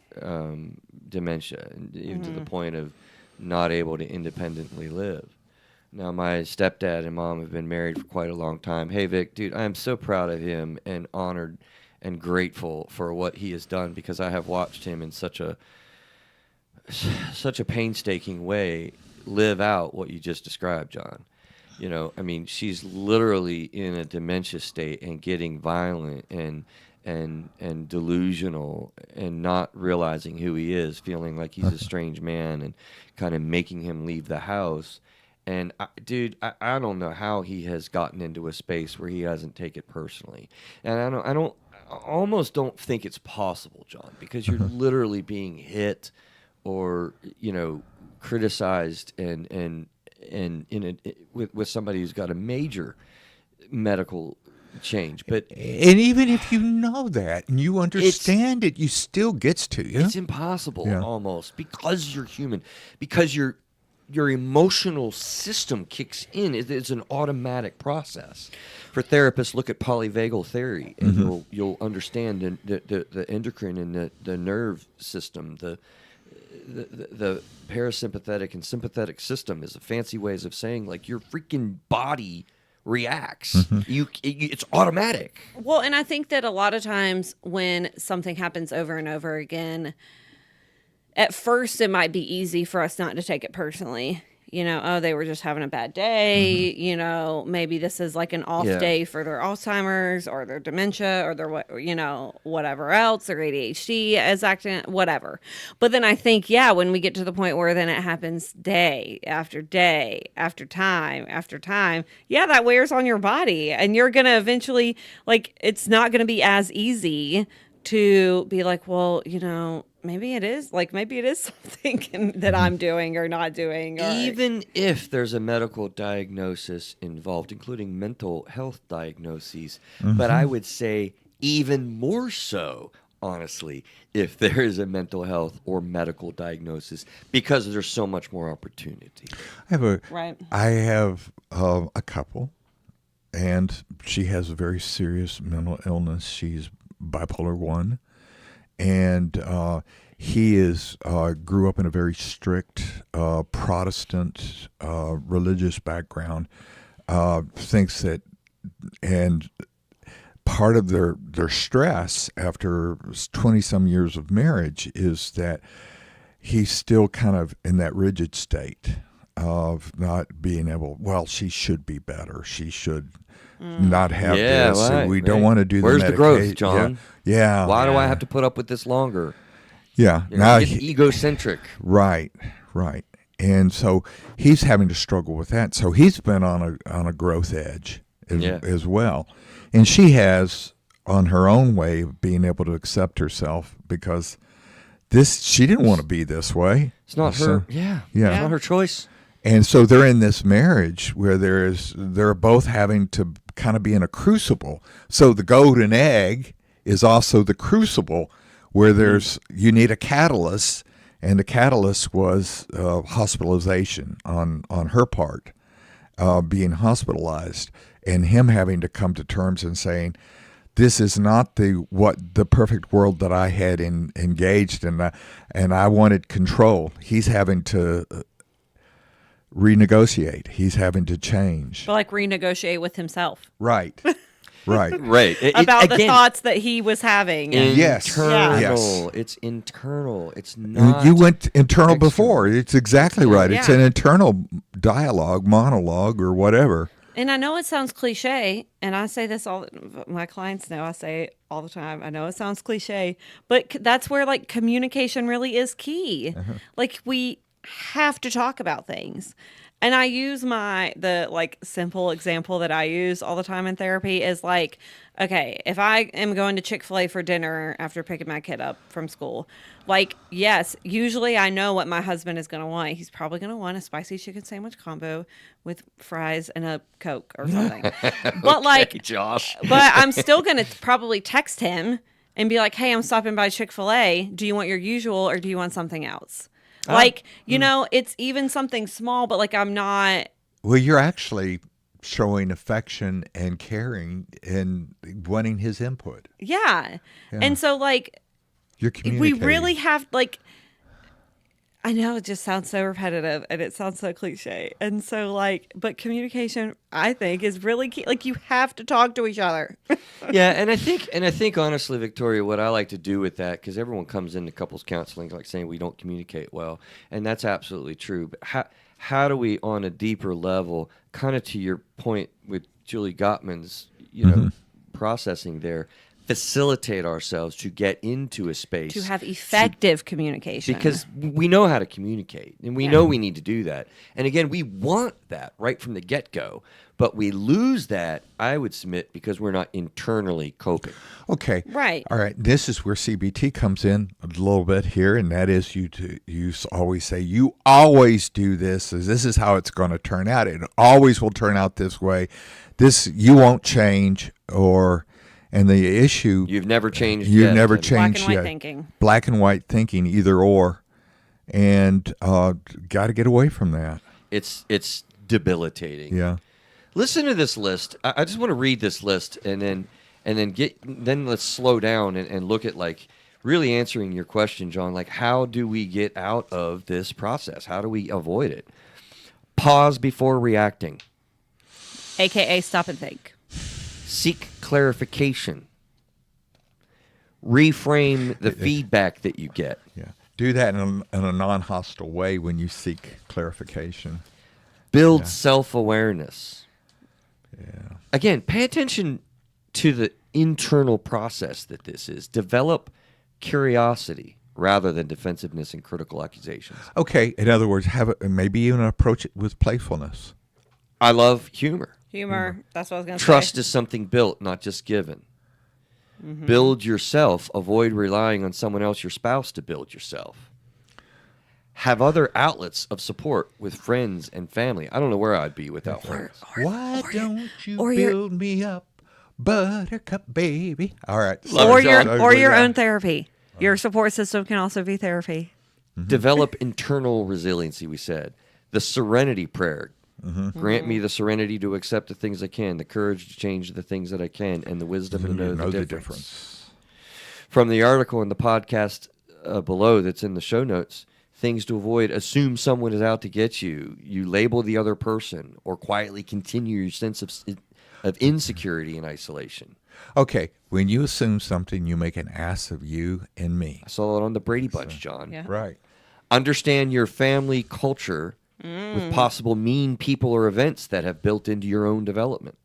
dementia, and even to the point of not able to independently live. Now, my stepdad and mom have been married for quite a long time. Hey, Vic, dude, I am so proud of him and honored and grateful for what he has done, because I have watched him in such a painstaking way live out what you just described, John. You know, I mean, she's literally in a dementia state and getting violent and delusional and not realizing who he is, feeling like he's a strange man, and kind of making him leave the house. And dude, I don't know how he has gotten into a space where he hasn't taken it personally. And I almost don't think it's possible, John, because you're literally being hit or, you know, criticized and with somebody who's got a major medical change. But and even if you know that and you understand it, you still gets to you. It's impossible almost, because you're human, because your emotional system kicks in. It's an automatic process. For therapists, look at polyvagal theory, and you'll understand the endocrine and the nerve system, the parasympathetic and sympathetic system is a fancy ways of saying, like, your freaking body reacts. It's automatic. Well, and I think that a lot of times when something happens over and over again, at first it might be easy for us not to take it personally. You know, oh, they were just having a bad day. You know, maybe this is like an off day for their Alzheimer's or their dementia or their, you know, whatever else, their ADHD is acting, whatever. But then I think, when we get to the point where then it happens day after time after time, that wears on your body. And you're going to eventually, like, it's not going to be as easy to be like, well, you know, maybe it is something that I'm doing or not doing. Or... Even if there's a medical diagnosis involved, including mental health diagnoses, but I would say even more so, honestly, if there is a mental health or medical diagnosis, because there's so much more opportunity. I have a couple, and she has a very serious mental illness. She's bipolar 1, and he grew up in a very strict Protestant religious background. Thinks that, and part of their stress after 20-some years of marriage is that he's still kind of in that rigid state of not being able. Well, she should be better. She should not have this. Right, we don't want to do Where's the the growth, John? Yeah. Why do I have to put up with this longer? Yeah. You know, it's egocentric. Right. And so he's having to struggle with that. So he's been on a growth edge as well. And she has, on her own way, of being able to accept herself, because she didn't want to be this way. It's not her. It's not her choice. And so they're in this marriage where they're both having to kind of be in a crucible. So the golden egg is also the crucible where you need a catalyst, and the catalyst was hospitalization on her part, being hospitalized, and him having to come to terms and saying, this is not the perfect world that I had engaged in, and I wanted control. He's having to renegotiate. He's having to change. But like renegotiate with himself. Right. Right. About the thoughts that he was having. Internal. Yes. It's internal. It's not. You went internal external. before. It's exactly right. It's an internal dialogue, monologue, or whatever. And I know it sounds cliche, and I say this my clients know I say it all the time. I know it sounds cliche, but that's where like communication really is key. Like we have to talk about things. And I use the like simple example that I use all the time in therapy is like, okay, if I am going to Chick-fil-A for dinner after picking my kid up from school, like, yes, usually I know what my husband is going to want. He's probably going to want a spicy chicken sandwich combo with fries and a Coke or something. But like, Josh. But I'm still going to probably text him and be like, hey, I'm stopping by Chick-fil-A. Do you want your usual or do you want something else? Like, you know, it's even something small, but like I'm not. Well, you're actually showing affection and caring and wanting his input. Yeah. And so like you're communicating. we really have like I know it just sounds so repetitive and it sounds so cliche. And so like, but communication, I think, is really key. Like you have to talk to each other. Yeah, and I think honestly, Victoria, what I like to do with that, because everyone comes into couples counseling like saying we don't communicate well, and that's absolutely true. But how do we, on a deeper level, kind of to your point with Julie Gottman's, processing there, facilitate ourselves to get into a space To have effective communication. because we know how to communicate and we know we need to do that. And again, we want that right from the get-go, but we lose that, I would submit, because we're not internally coping. Okay. Right. All right. This is where CBT comes in a little bit here, and that is you always say, you always do this. This is how it's going to turn out. It always will turn out this way. You won't change, and the issue, You've never changed you've yet. never And changed Black and white yet. thinking. Black and white thinking, either or, and got to get away from that. It's debilitating. Yeah. Listen to this list. I just want to read this list and then let's slow down and look at like really answering your question, John. Like, how do we get out of this process? How do we avoid it? Pause before reacting. AKA stop and think. Seek clarification. Reframe the feedback that you get. Yeah. Do that in a non-hostile way when you seek clarification. Build self-awareness. Yeah. Again, pay attention to the internal process that this is. Develop curiosity rather than defensiveness and critical accusations. Okay. In other words, maybe even approach it with playfulness. I love humor. Humor. That's what I was going to say. Trust is something built, not just given. Build yourself. Avoid relying on someone else, your spouse, to build yourself. Have other outlets of support with friends and family. I don't know where I'd be without friends. Why don't you or your- build me up, buttercup baby? All right. Love Or it, your John. or your own therapy. Your support system can also be therapy. Develop internal resiliency, we said. The serenity prayer. Grant me the serenity to accept the things I can, the courage to change the things that I can, and the wisdom to know the difference. From the article in the podcast below that's in the show notes, things to avoid: assume someone is out to get you. You label the other person, or quietly continue your sense of insecurity and isolation. Okay. When you assume something, you make an ass of you and me. I saw it on the Brady Bunch, John. Yeah. Right. Understand your family culture with possible mean people or events that have built into your own development.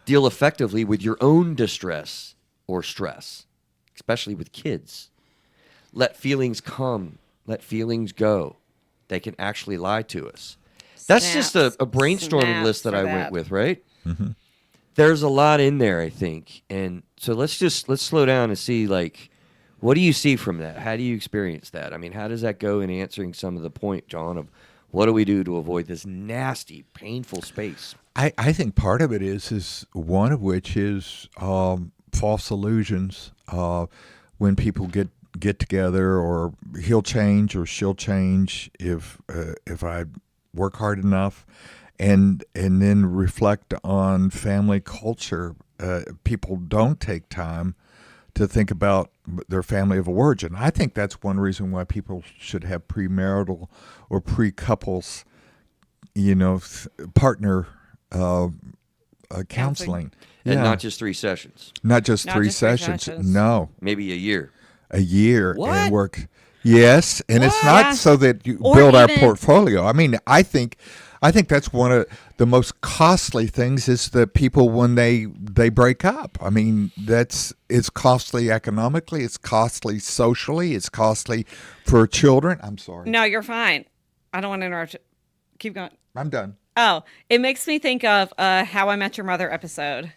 Deal effectively with your own distress or stress, especially with kids. Let feelings come. Let feelings go. They can actually lie to us. That's just a brainstorming Snaps list that for I that. went with, right? There's a lot in there, I think. And so let's slow down and see, like, what do you see from that? How do you experience that? I mean, how does that go in answering some of the point, John, of what do we do to avoid this nasty, painful space? I think part of it is one of which is false illusions. When people get together, or he'll change or she'll change if I work hard enough, and then reflect on family culture. People don't take time to think about their family of origin. I think that's one reason why people should have premarital or pre-couples, partner counseling. And not just 3 sessions, Not just Not three just 3 sessions. sessions. No, maybe a year. a year What? and work. Yes, and it's What? not Yeah. so that you Or build our even- portfolio. I mean, I think that's one of the most costly things is that people, when they break up. I mean, it's costly economically, it's costly socially, it's costly for children. I'm sorry. No, you're fine. I don't want to interrupt you. Keep going. I'm done. Oh, it makes me think of How I Met Your Mother episode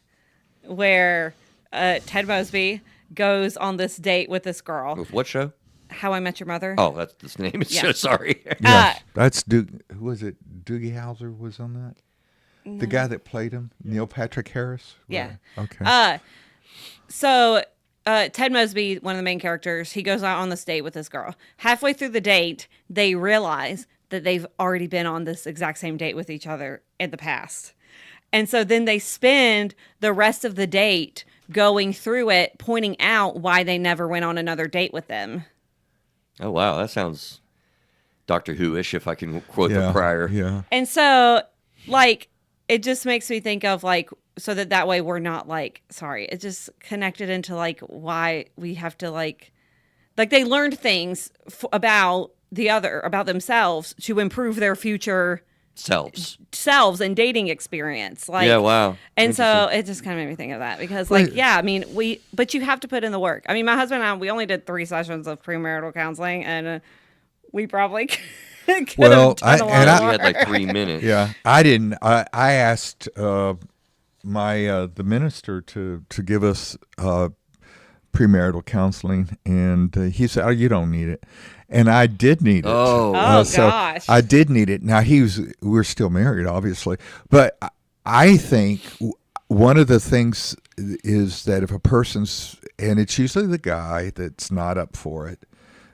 where Ted Mosby goes on this date with this girl. With what show? How I Met Your Mother. Oh, that's the name. Yeah. So sorry. Yes, that's who was it? Doogie Howser was on that. The guy that played him, Neil Patrick Harris. Yeah. Right. Okay. So Ted Mosby, one of the main characters, he goes out on this date with this girl. Halfway through the date, they realize that they've already been on this exact same date with each other in the past. And so then they spend the rest of the date going through it, pointing out why they never went on another date with them. Oh, wow. That sounds Doctor Who-ish, if I can quote the Yeah. prior. Yeah. And so, like, it just makes me think of, like, so that way we're not, like, sorry, it just connected into, like, why we have to, like they learned things about themselves to improve their future selves and dating experience. Like, Yeah, wow. And so it just kind of made me think of that because, like, Wait. yeah, I mean, but you have to put in the work. I mean, my husband and I, we only did 3 sessions of premarital counseling, and we probably could Well, have done a lot You more. had like 3 minutes. Yeah. I didn't. I asked the minister to give us premarital counseling, and he said, "Oh, you don't need it," and I did need it. Oh. So Gosh. I did need it. Now we're still married, obviously, but I think one of the things is that if a person's, and it's usually the guy that's not up for it,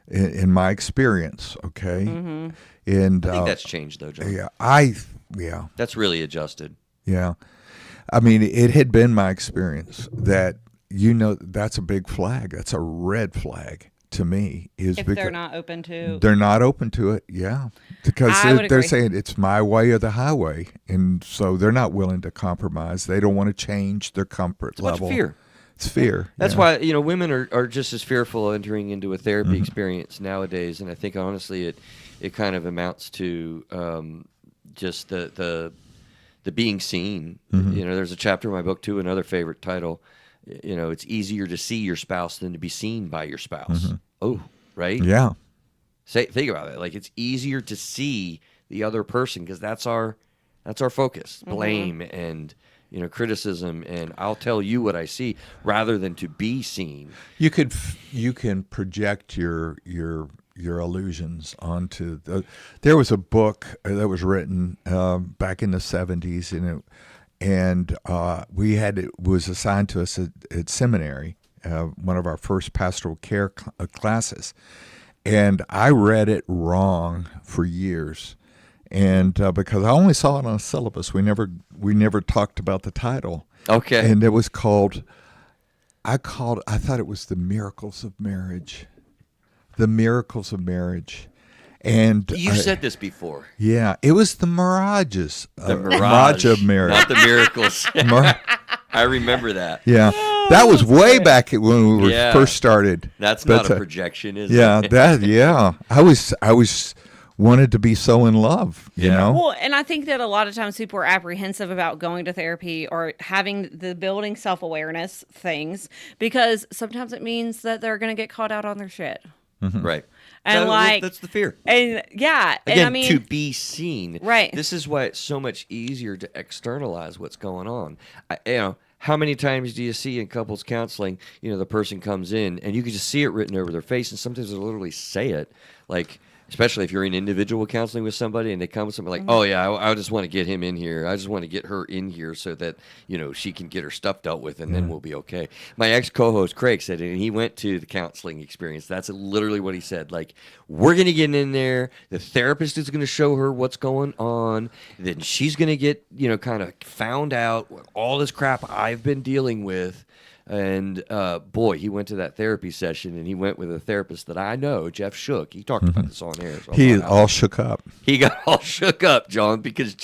in my experience, okay, Mm-hmm. and I think that's changed, though, John. yeah. That's really adjusted. Yeah. I mean, it had been my experience that, that's a big flag. That's a red flag to me. Is If because they're not open to. they're not open to it. Yeah. Because I would they're agree. saying it's my way or the highway. And so they're not willing to compromise. They don't want to change their comfort It's a bunch level. of fear. It's fear. That's yeah. why, women are just as fearful entering into a therapy experience nowadays. And I think, honestly, it kind of amounts to just the being seen. There's a chapter in my book, too, another favorite title. It's easier to see your spouse than to be seen by your spouse. Oh, right? Yeah. Think about it. Like, it's easier to see the other person because that's our focus. Blame and criticism, and I'll tell you what I see rather than to be seen. You can project your illusions onto there was a book that was written back in the 70s, and it was assigned to us at seminary, one of our first pastoral care classes, and I read it wrong for years, and because I only saw it on a syllabus, we never talked about the title. Okay. And it was I thought it was The Miracles of Marriage. The Miracles of Marriage. And You said this before. yeah, it was the mirages. The mirage of marriage. Not the miracles. Mir- I remember that. yeah, that was way back when we were Yeah. first started. That's But, not a projection, is Yeah, it? I was wanted to be so in love. You Yeah. know. Well, and I think that a lot of times people are apprehensive about going to therapy or having the building self-awareness things because sometimes it means that they're going to get caught out on their shit. Right. And That's the fear. And yeah, Again, and I mean, to be seen. Right. This is why it's so much easier to externalize what's going on. How many times do you see in couples counseling, the person comes in and you can just see it written over their face, and sometimes they'll literally say it, like, especially if you're in individual counseling with somebody and they come with something like, oh, yeah, I just want to get him in here. I just want to get her in here so that, she can get her stuff dealt with and then we'll be okay. My ex-co-host, Craig, said it, and he went to the counseling experience. That's literally what he said. Like, we're going to get in there. The therapist is going to show her what's going on. Then she's going to get, kind of found out what all this crap I've been dealing with. And boy, he went to that therapy session, and he went with a therapist that I know, Jeff Shook. He talked about this on air. So He all shook up. he got all shook up, John, because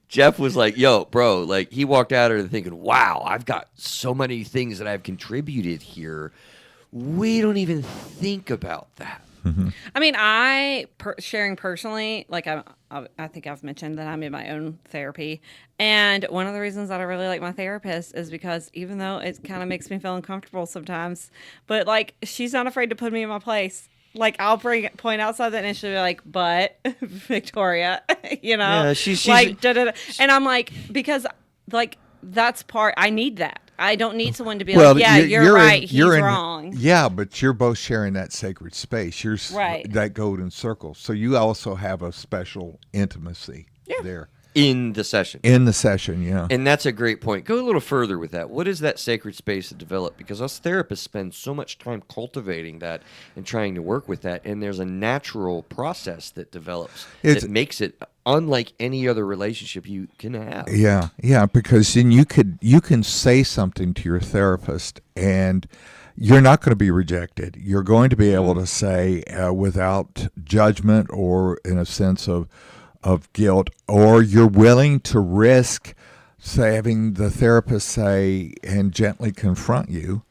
Jeff was like, yo, bro, like, he walked out of there thinking, wow, I've got so many things that I've contributed here. We don't even think about that. I mean, sharing personally, like I think I've mentioned that I'm in my own therapy, and one of the reasons that I really like my therapist is because even though it kind of makes me feel uncomfortable sometimes, but like she's not afraid to put me in my place. Like I'll point out something and she'll be like, "But Victoria, Yeah, she's like da-da-da." And I'm like, because like that's I need that. I don't need someone to be like, yeah, you're right, he's wrong. Yeah, but you're both sharing that sacred space. You're Right. that golden circle. So you also have a special intimacy there In the session. in the session. Yeah. And that's a great point. Go a little further with that. What is that sacred space to develop? Because us therapists spend so much time cultivating that and trying to work with that. And there's a natural process that develops that makes it unlike any other relationship you can have. Yeah, because then you can say something to your therapist, and you're not going to be rejected. You're going to be able to say without judgment or in a sense of guilt, or you're willing to risk having the therapist say and gently confront you.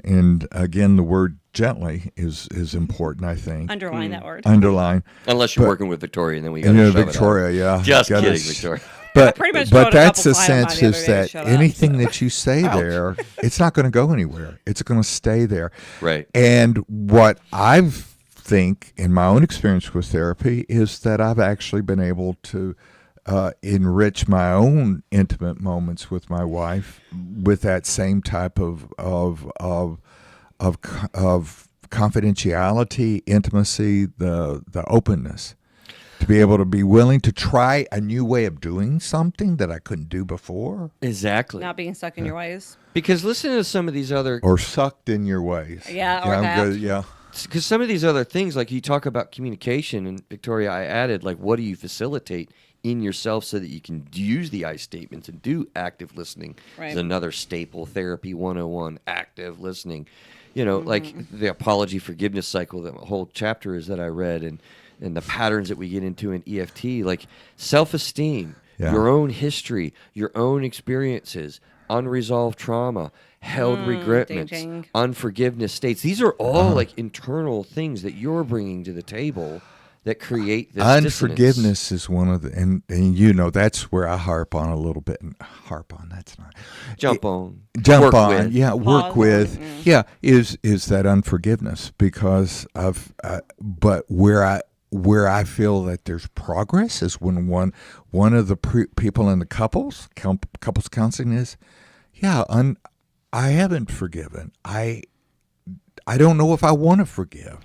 And again, the word gently is important, I think. Underline that word. Underline. Unless you're working with Victoria, and then we got to Victoria, yeah. Just Gotta kidding, Victoria. But pretty much told a that's couple the clients sense of mine the is other day to that shut up, anything that you say there, it's not going to go anywhere. It's going to stay there. Right. And what I think in my own experience with therapy is that I've actually been able to enrich my own intimate moments with my wife with that same type of confidentiality, intimacy, the openness. To be able to be willing to try a new way of doing something that I couldn't do before. Exactly. Not being stuck in your ways. Because listen to some of these other... Or sucked in your ways. Yeah, or that. Good, yeah. Because some of these other things, like you talk about communication, and Victoria, I added, like, what do you facilitate in yourself so that you can use the I statements and do active listening? Right. Is another staple, therapy 101, active listening. You know, like the apology forgiveness cycle, the whole chapter is that I read, and the patterns that we get into in EFT, like self-esteem, your own history, your own experiences, unresolved trauma, held regretments, ding. unforgiveness states. These are all like internal things that you're bringing to the table that create this unforgiveness dissonance. is one of the, and you know, that's where I harp on a little bit. That's not Jump on, jump work on, with. yeah, work Pause. with, yeah, is that unforgiveness, because of but where I feel that there's progress is when one of the people in the couples counseling is, I haven't forgiven. I don't know if I want to forgive.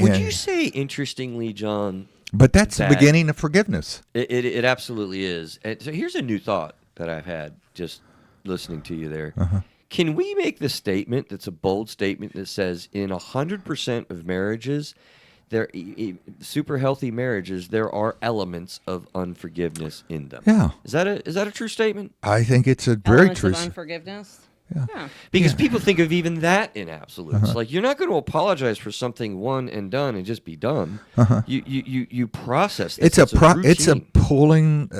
Would you say, interestingly, John? But that's the beginning of forgiveness. It absolutely is. And so here's a new thought that I've had just listening to you there. Can we make the statement that's a bold statement that says in 100% of marriages, super healthy marriages, there are elements of unforgiveness in them? Yeah. Is that a true statement? I think it's a very Elements true. of unforgiveness. Yeah. Because people think of even that in absolutes. Like, you're not going to apologize for something one and done and just be done. You process this. It's a pulling,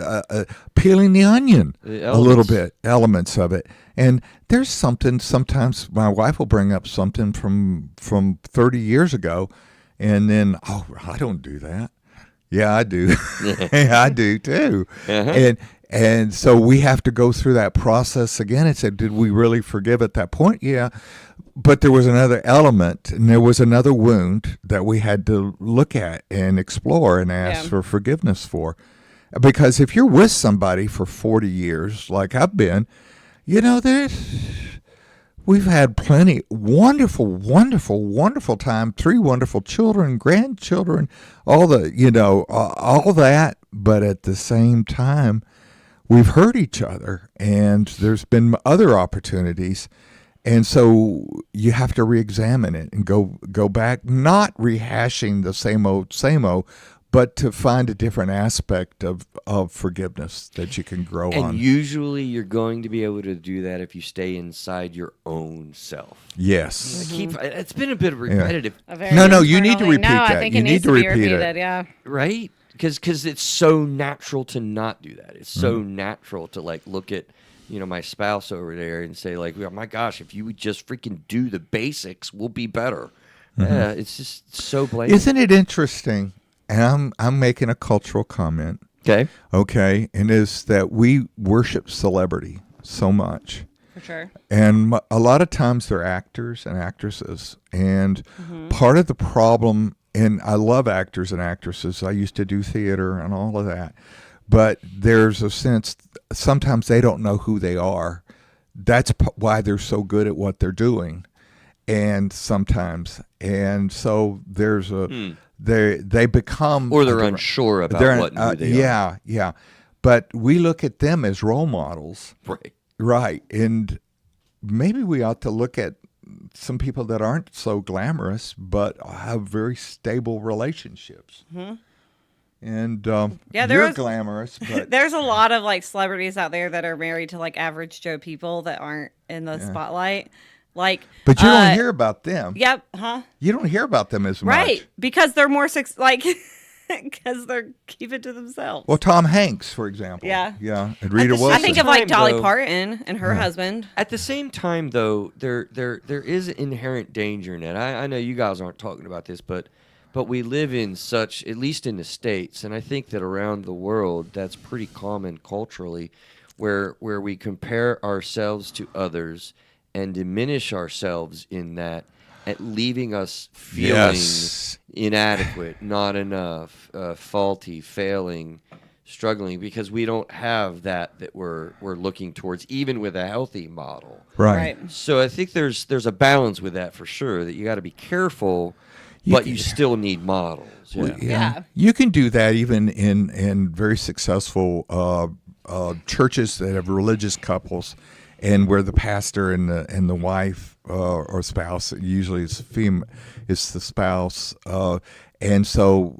peeling the onion a little bit, elements of it. And there's something, sometimes my wife will bring up something from 30 years ago, and then, I don't do that. Yeah, I do. I do too. And so we have to go through that process again and say, did we really forgive at that point? Yeah. But there was another element, and there was another wound that we had to look at and explore and ask for forgiveness for. Because if you're with somebody for 40 years, like I've been, we've had plenty, wonderful time, 3 wonderful children, grandchildren, all that. But at the same time, we've hurt each other, and there's been other opportunities. And so you have to re-examine it and go back, not rehashing the same old, but to find a different aspect of forgiveness that you can grow on. And usually you're going to be able to do that if you stay inside your own self. Yes. It's been a bit repetitive. No, you need to repeat that. that. I think You it need needs to be repeat it. repeated, yeah. Right? Because it's so natural to not do that. It's so natural to look at my spouse over there and say oh my gosh, if you would just freaking do the basics, we'll be better. Yeah, it's just so blatant. Isn't it interesting? And I'm making a cultural comment. Okay, and is that we worship celebrity so much. For sure. And a lot of times they're actors and actresses, and part of the problem. And I love actors and actresses. I used to do theater and all of that. But there's a sense sometimes they don't know who they are. That's why they're so good at what they're doing. And sometimes. And so there's they become. Or they're unsure about what and who they are. Yeah. But we look at them as role models. Right. Right. And maybe we ought to look at some people that aren't so glamorous but have very stable relationships. And you're glamorous, but there's a lot of celebrities out there that are married to average Joe people that aren't in the spotlight. Like, But you don't hear about them. Yep. Huh? You don't hear about them as much. Right. Because they're more like, because they're keep it to themselves. Well, Tom Hanks, for example. Yeah. Yeah. And Rita the same I Wilson. think of like time, Dolly though- Parton and her husband. At the same time, though, there is inherent danger in it. I know you guys aren't talking about this, but we live in such, at least in the States, and I think that around the world, that's pretty common culturally, where we compare ourselves to others and diminish ourselves in that, at leaving us feeling Yes. inadequate, not enough, faulty, failing, struggling, because we don't have that we're looking towards, even with a healthy model. Right. So I think there's a balance with that for sure, that you got to be careful, but you still need models. Yeah. Well, Yeah. You can do that even in very successful churches that have religious couples, and where the pastor and the wife or spouse, usually it's the spouse, and so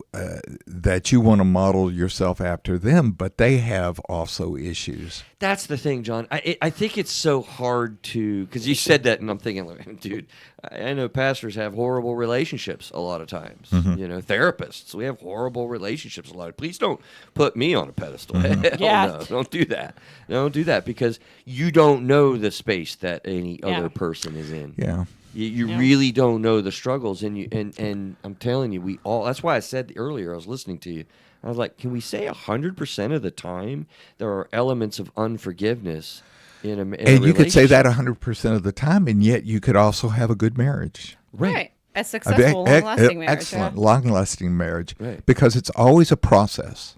that you want to model yourself after them, but they have also issues. That's the thing, John. I think it's so hard to, because you said that, and I'm thinking, like, dude, I know pastors have horrible relationships a lot of times. You know, therapists, we have horrible relationships a lot. Please don't put me on a pedestal. Hell Yeah. no, don't do that. Don't do that, because you don't know the space that any other person is in. Yeah. You really don't know the struggles, and I'm telling you, we all. That's why I said earlier. I was listening to you. I was like, can we say 100% of the time there are elements of unforgiveness in a And you could say relationship? that 100% of the time, and yet you could also have a good marriage. Right. A A successful, long-lasting marriage. excellent, Yeah. long-lasting marriage, Right. because it's always a process.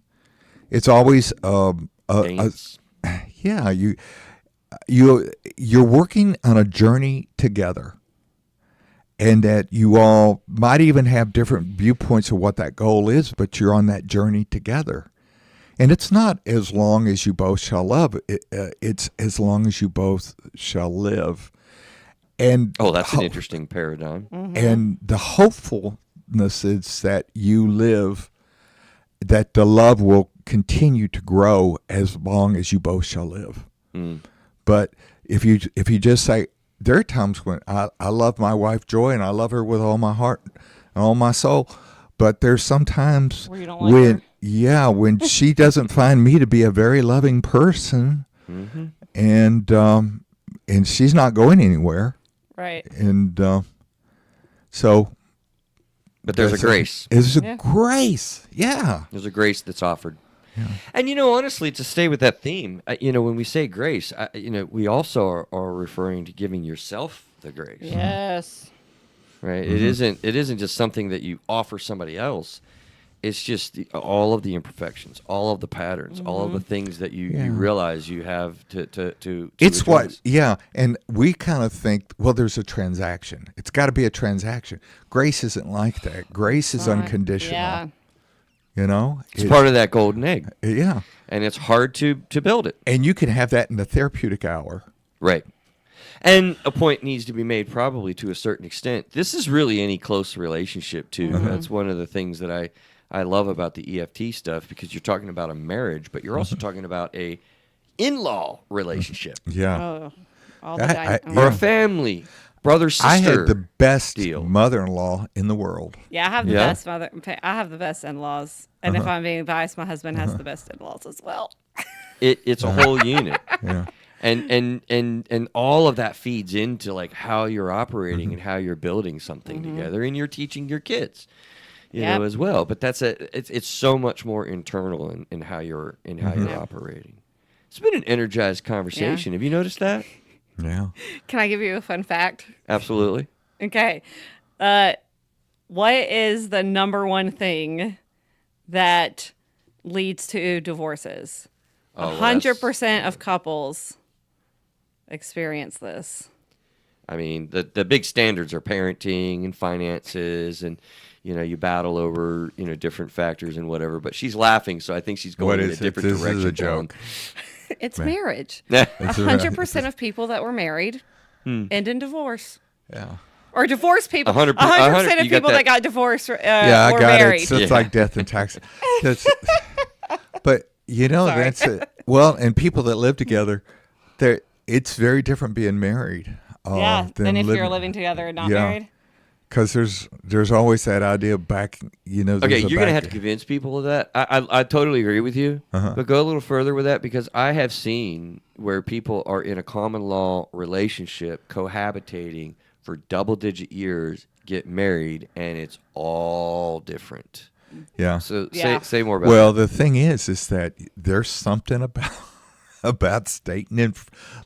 It's always Dance. yeah. You're working on a journey together, and that you all might even have different viewpoints of what that goal is, but you're on that journey together. And it's not as long as you both shall love; it's as long as you both shall live. And Oh, that's an interesting paradigm. and the hopefulness is that you live, that the love will continue to grow as long as you both shall live. But if you just say, there are times when I love my wife Joy and I love her with all my heart and all my soul, but there's sometimes Where you don't like her. when she doesn't find me to be a very loving person, and she's not going anywhere. Right. And so But there's a grace. There's a Yeah. grace. Yeah. There's a grace that's offered. And, you know, honestly, to stay with that theme, you know, when we say grace, you know, we also are referring to giving yourself the grace. Yes. Right? It isn't just something that you offer somebody else. It's just all of the imperfections, all of the patterns, all of the things that you realize you have to It's what, address. yeah. And we kind of think, well, there's a transaction. It's got to be a transaction. Grace isn't like that. Grace is unconditional. Yeah. You know? It's part of that golden egg, Yeah. and it's hard to build it. And you can have that in the therapeutic hour. Right. And a point needs to be made, probably to a certain extent. This is really any close relationship, too. That's one of the things that I love about the EFT stuff, because you're talking about a marriage, but you're also talking about a in-law relationship Yeah. Oh, all the I- time. or a family, brother, sister. I had the best deal. mother-in-law in the world. Yeah, I have the Yeah? best mother. I have the best in-laws, and if I'm being biased, my husband has the best in-laws as well. It's a whole unit. Yeah. And all of that feeds into like how you're operating and how you're building something together, and you're teaching your kids, you Yep. know, as well. But it's so much more internal in how you're operating. It's been an energized conversation. Have you noticed that? Yeah. Can I give you a fun fact? Absolutely. Okay. What is the number one thing that leads to divorces? Oh, well, 100% of couples experience this. I mean, the big standards are parenting and finances, and you know, you battle over, you know, different factors and whatever. But she's laughing, so I think she's going What in a is it? different This direction. is a joke. It's marriage. It's 100% of people that were married end in divorce. Yeah. Or divorced people. 100% 100% of you got people that. that got divorced Yeah, I were got married. it. So it's Yeah. like death and taxes. But you know, Sorry. that's it. Well, and people that live together, it's very different being married. Than if you're living together and not married. Because there's always that idea back, Okay, you're going to have to convince people of that. I totally agree with you, but go a little further with that, because I have seen where people are in a common law relationship, cohabitating for double-digit years, get married, and it's all different. Yeah. So say more about Well, that. the thing is that there's something about stating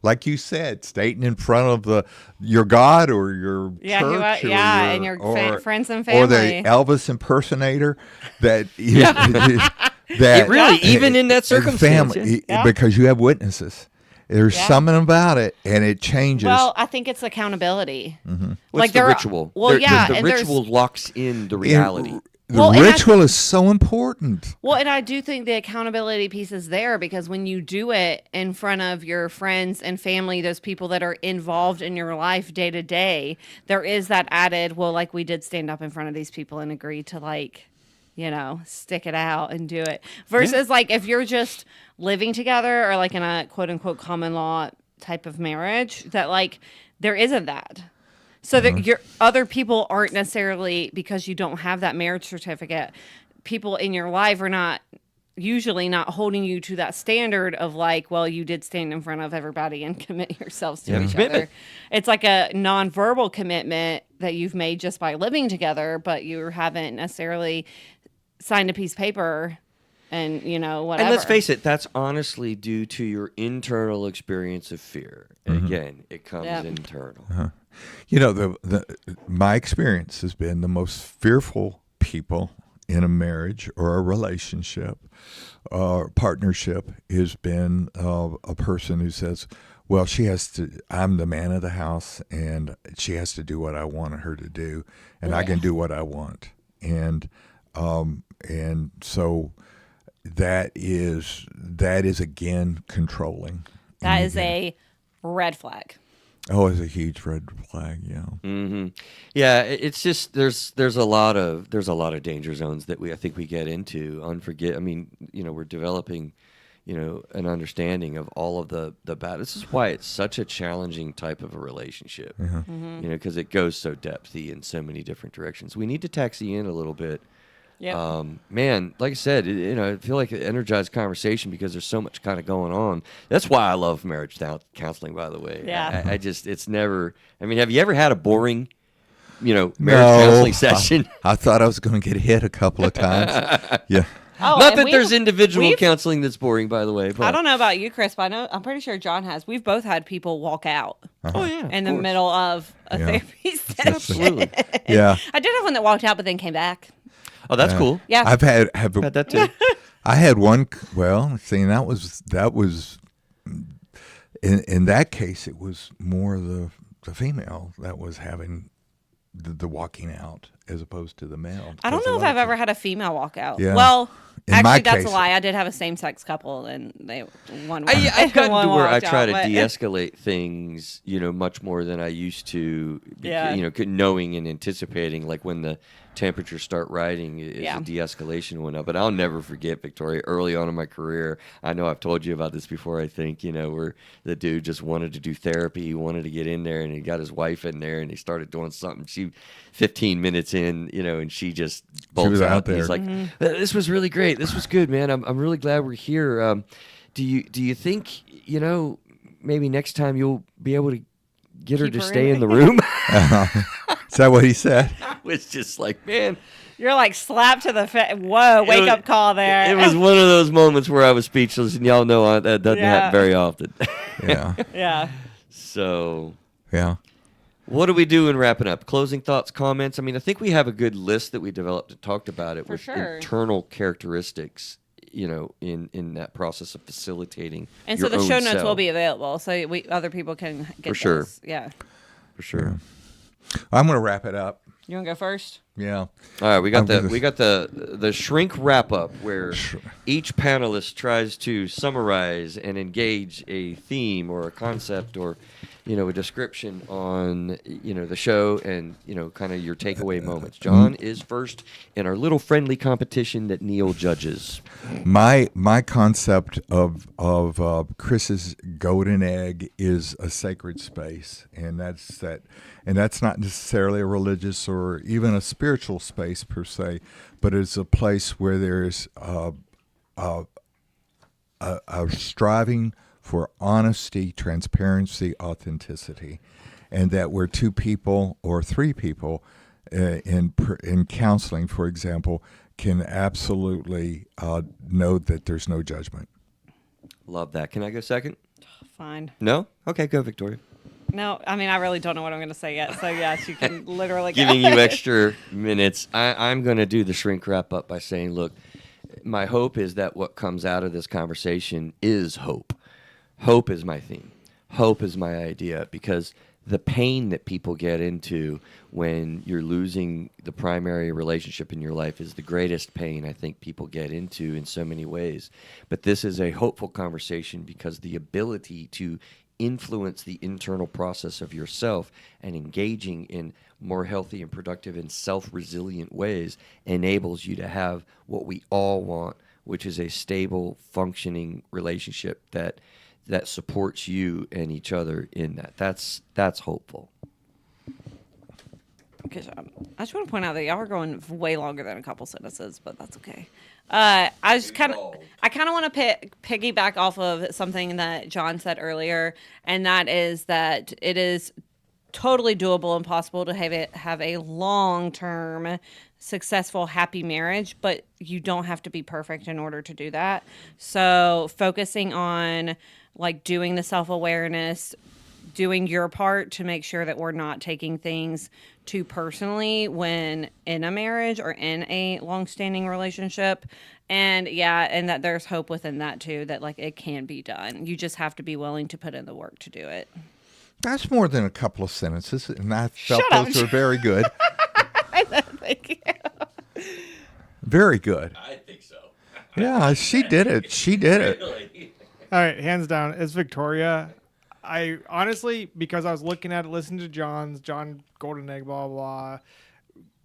like you said, stating in front of your God or your church, and your friends and family, or the Elvis impersonator that It that really, even in that circumstance, family, because you have witnesses. There's something about it, and it changes. Well, I think it's accountability. What's the ritual? Well, the ritual locks in the reality. The ritual is so important. Well, and I do think the accountability piece is there, because when you do it in front of your friends and family, those people that are involved in your life day to day, there is that added, well, like, we did stand up in front of these people and agree to, like, stick it out and do it. Versus like if you're just living together or like in a quote unquote common law type of marriage, that like there isn't that. So that your other people aren't necessarily, because you don't have that marriage certificate, people in your life are usually not holding you to that standard of like, well, you did stand in front of everybody and commit yourselves to each other. It's like a nonverbal commitment that you've made just by living together, but you haven't necessarily signed a piece of paper and, whatever. And let's face it, that's honestly due to your internal experience of fear. And again, it comes internal. My experience has been the most fearful people in a marriage or a relationship or partnership has been a person who says, well, I'm the man of the house and she has to do what I want her to do, and I can do what I want. And so that is again controlling. That is a red flag. Oh, it's a huge red flag. Yeah. Mm-hmm. Yeah, it's just there's a lot of danger zones that I think we get into. I mean, we're developing, an understanding of all of the bad. This is why it's such a challenging type of a relationship. Because it goes so depthy in so many different directions. We need to taxi in a little bit. Yeah. Man, like I said, I feel like an energized conversation because there's so much kind of going on. That's why I love marriage counseling, by the way. Yeah. It's never, have you ever had a boring, marriage counseling session? I thought I was going to get hit a couple of times. Yeah. Oh, Not that there's individual counseling that's boring, by the way. But. I don't know about you, Chris, but I'm pretty sure John has. We've both had people walk out. Oh, yeah. In the middle of a therapy session. Absolutely. Yeah. I did have one that walked out but then came back. Oh, that's cool. Yeah. I've had that too. I had one. Well, see, that was in that case, it was more the female that was having the walking out as opposed to the male. I don't know if I've ever had a female walk out. Yeah. Well, In my actually, that's case, a lie. I did have a same-sex couple, and one. I've gotten one to where I walked try out, to but- de-escalate things, much more than I used to. Yeah. Knowing and anticipating, like when the temperatures start rising, is a de-escalation window. But I'll never forget, Victoria, early on in my career. I know I've told you about this before. I think where the dude just wanted to do therapy. He wanted to get in there, and he got his wife in there, and he started doing something. 15 minutes in, and she just bolts was out there. He's like, "This was really great. This was good, man. I'm really glad we're here. Do you think maybe next time you'll be able to get her Keep to her stay in in the room?" Is that what he said? It's just like, man, You're like slapped to the face. Whoa, wake up call there. it was one of those moments where I was speechless, and y'all know that doesn't happen very often. Yeah. Yeah. So, Yeah. what do we do in wrapping up? Closing thoughts, comments? I think we have a good list that we developed and talked about it with sure. internal characteristics, in that process of facilitating. And your so the own show notes self. will be available, so other people can get For sure. those. Yeah. For sure. I'm going to wrap it up. You want to go first? Yeah. All right, we got I'm gonna- the shrink wrap up where each panelist tries to summarize and engage a theme or a concept or a description on the show and kind of your takeaway moments. John is first in our little friendly competition that Neil judges. My concept of Chris's golden egg is a sacred space, and that's not necessarily a religious or even a spiritual space per se, but it's a place where there's a striving for honesty, transparency, authenticity, and that where two people or three people in counseling, for example, can absolutely know that there's no judgment. Love that. Can I go second? Fine. No? Okay, go, Victoria. No, I mean, I really don't know what I'm going to say yet. So, yes, you can literally go. Giving you extra minutes. I'm going to do the shrink wrap up by saying, look, my hope is that what comes out of this conversation is hope. Hope is my theme. Hope is my idea, because the pain that people get into when you're losing the primary relationship in your life is the greatest pain I think people get into in so many ways. But this is a hopeful conversation because the ability to influence the internal process of yourself and engaging in more healthy and productive and self-resilient ways enables you to have what we all want, which is a stable, functioning relationship that supports you and each other in that. That's hopeful. Good job. I just want to point out that y'all are going way longer than a couple sentences, but that's okay. I kind of want to piggyback off of something that John said earlier, and that is that it is totally doable and possible to have a long-term, successful, happy marriage, but you don't have to be perfect in order to do that. So focusing on like doing the self-awareness, doing your part to make sure that we're not taking things too personally when in a marriage or in a long-standing relationship. And and that there's hope within that too, that like it can be done. You just have to be willing to put in the work to do it. That's more than a couple of sentences, and I felt Shut up. those were very good. Thank you. Very good. I think so. Yeah, she did it. She did it. All right, hands down, it's Victoria. I honestly, because I was looking at it, listening to John Golden Egg, blah, blah.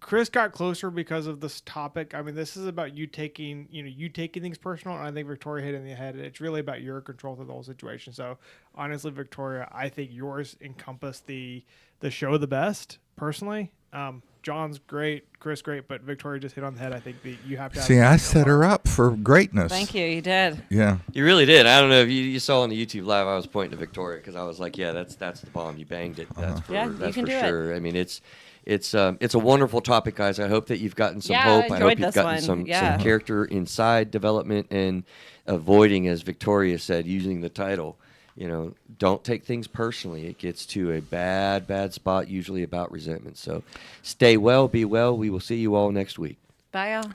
Chris got closer because of this topic. I mean, this is about you taking things personal, and I think Victoria hit it in the head. It's really about your control through the whole situation. So, honestly, Victoria, I think yours encompassed the show the best, personally. John's great, Chris great, but Victoria just hit on the head. I think that you have to have... See, I set her up for greatness. Thank you. You did. Yeah. You really did. I don't know if you saw on the YouTube live, I was pointing to Victoria because I was like, yeah, that's the bomb. You banged it. That's for, Yeah, you that's can for do it. sure. I mean, it's a wonderful topic, guys. I hope that you've gotten some Yeah, I hope. I hope enjoyed you've this gotten one. some Yeah. character inside development and avoiding, as Victoria said, using the title. Don't take things personally. It gets to a bad spot, usually about resentment. So stay well, be well. We will see you all next week. Bye, y'all.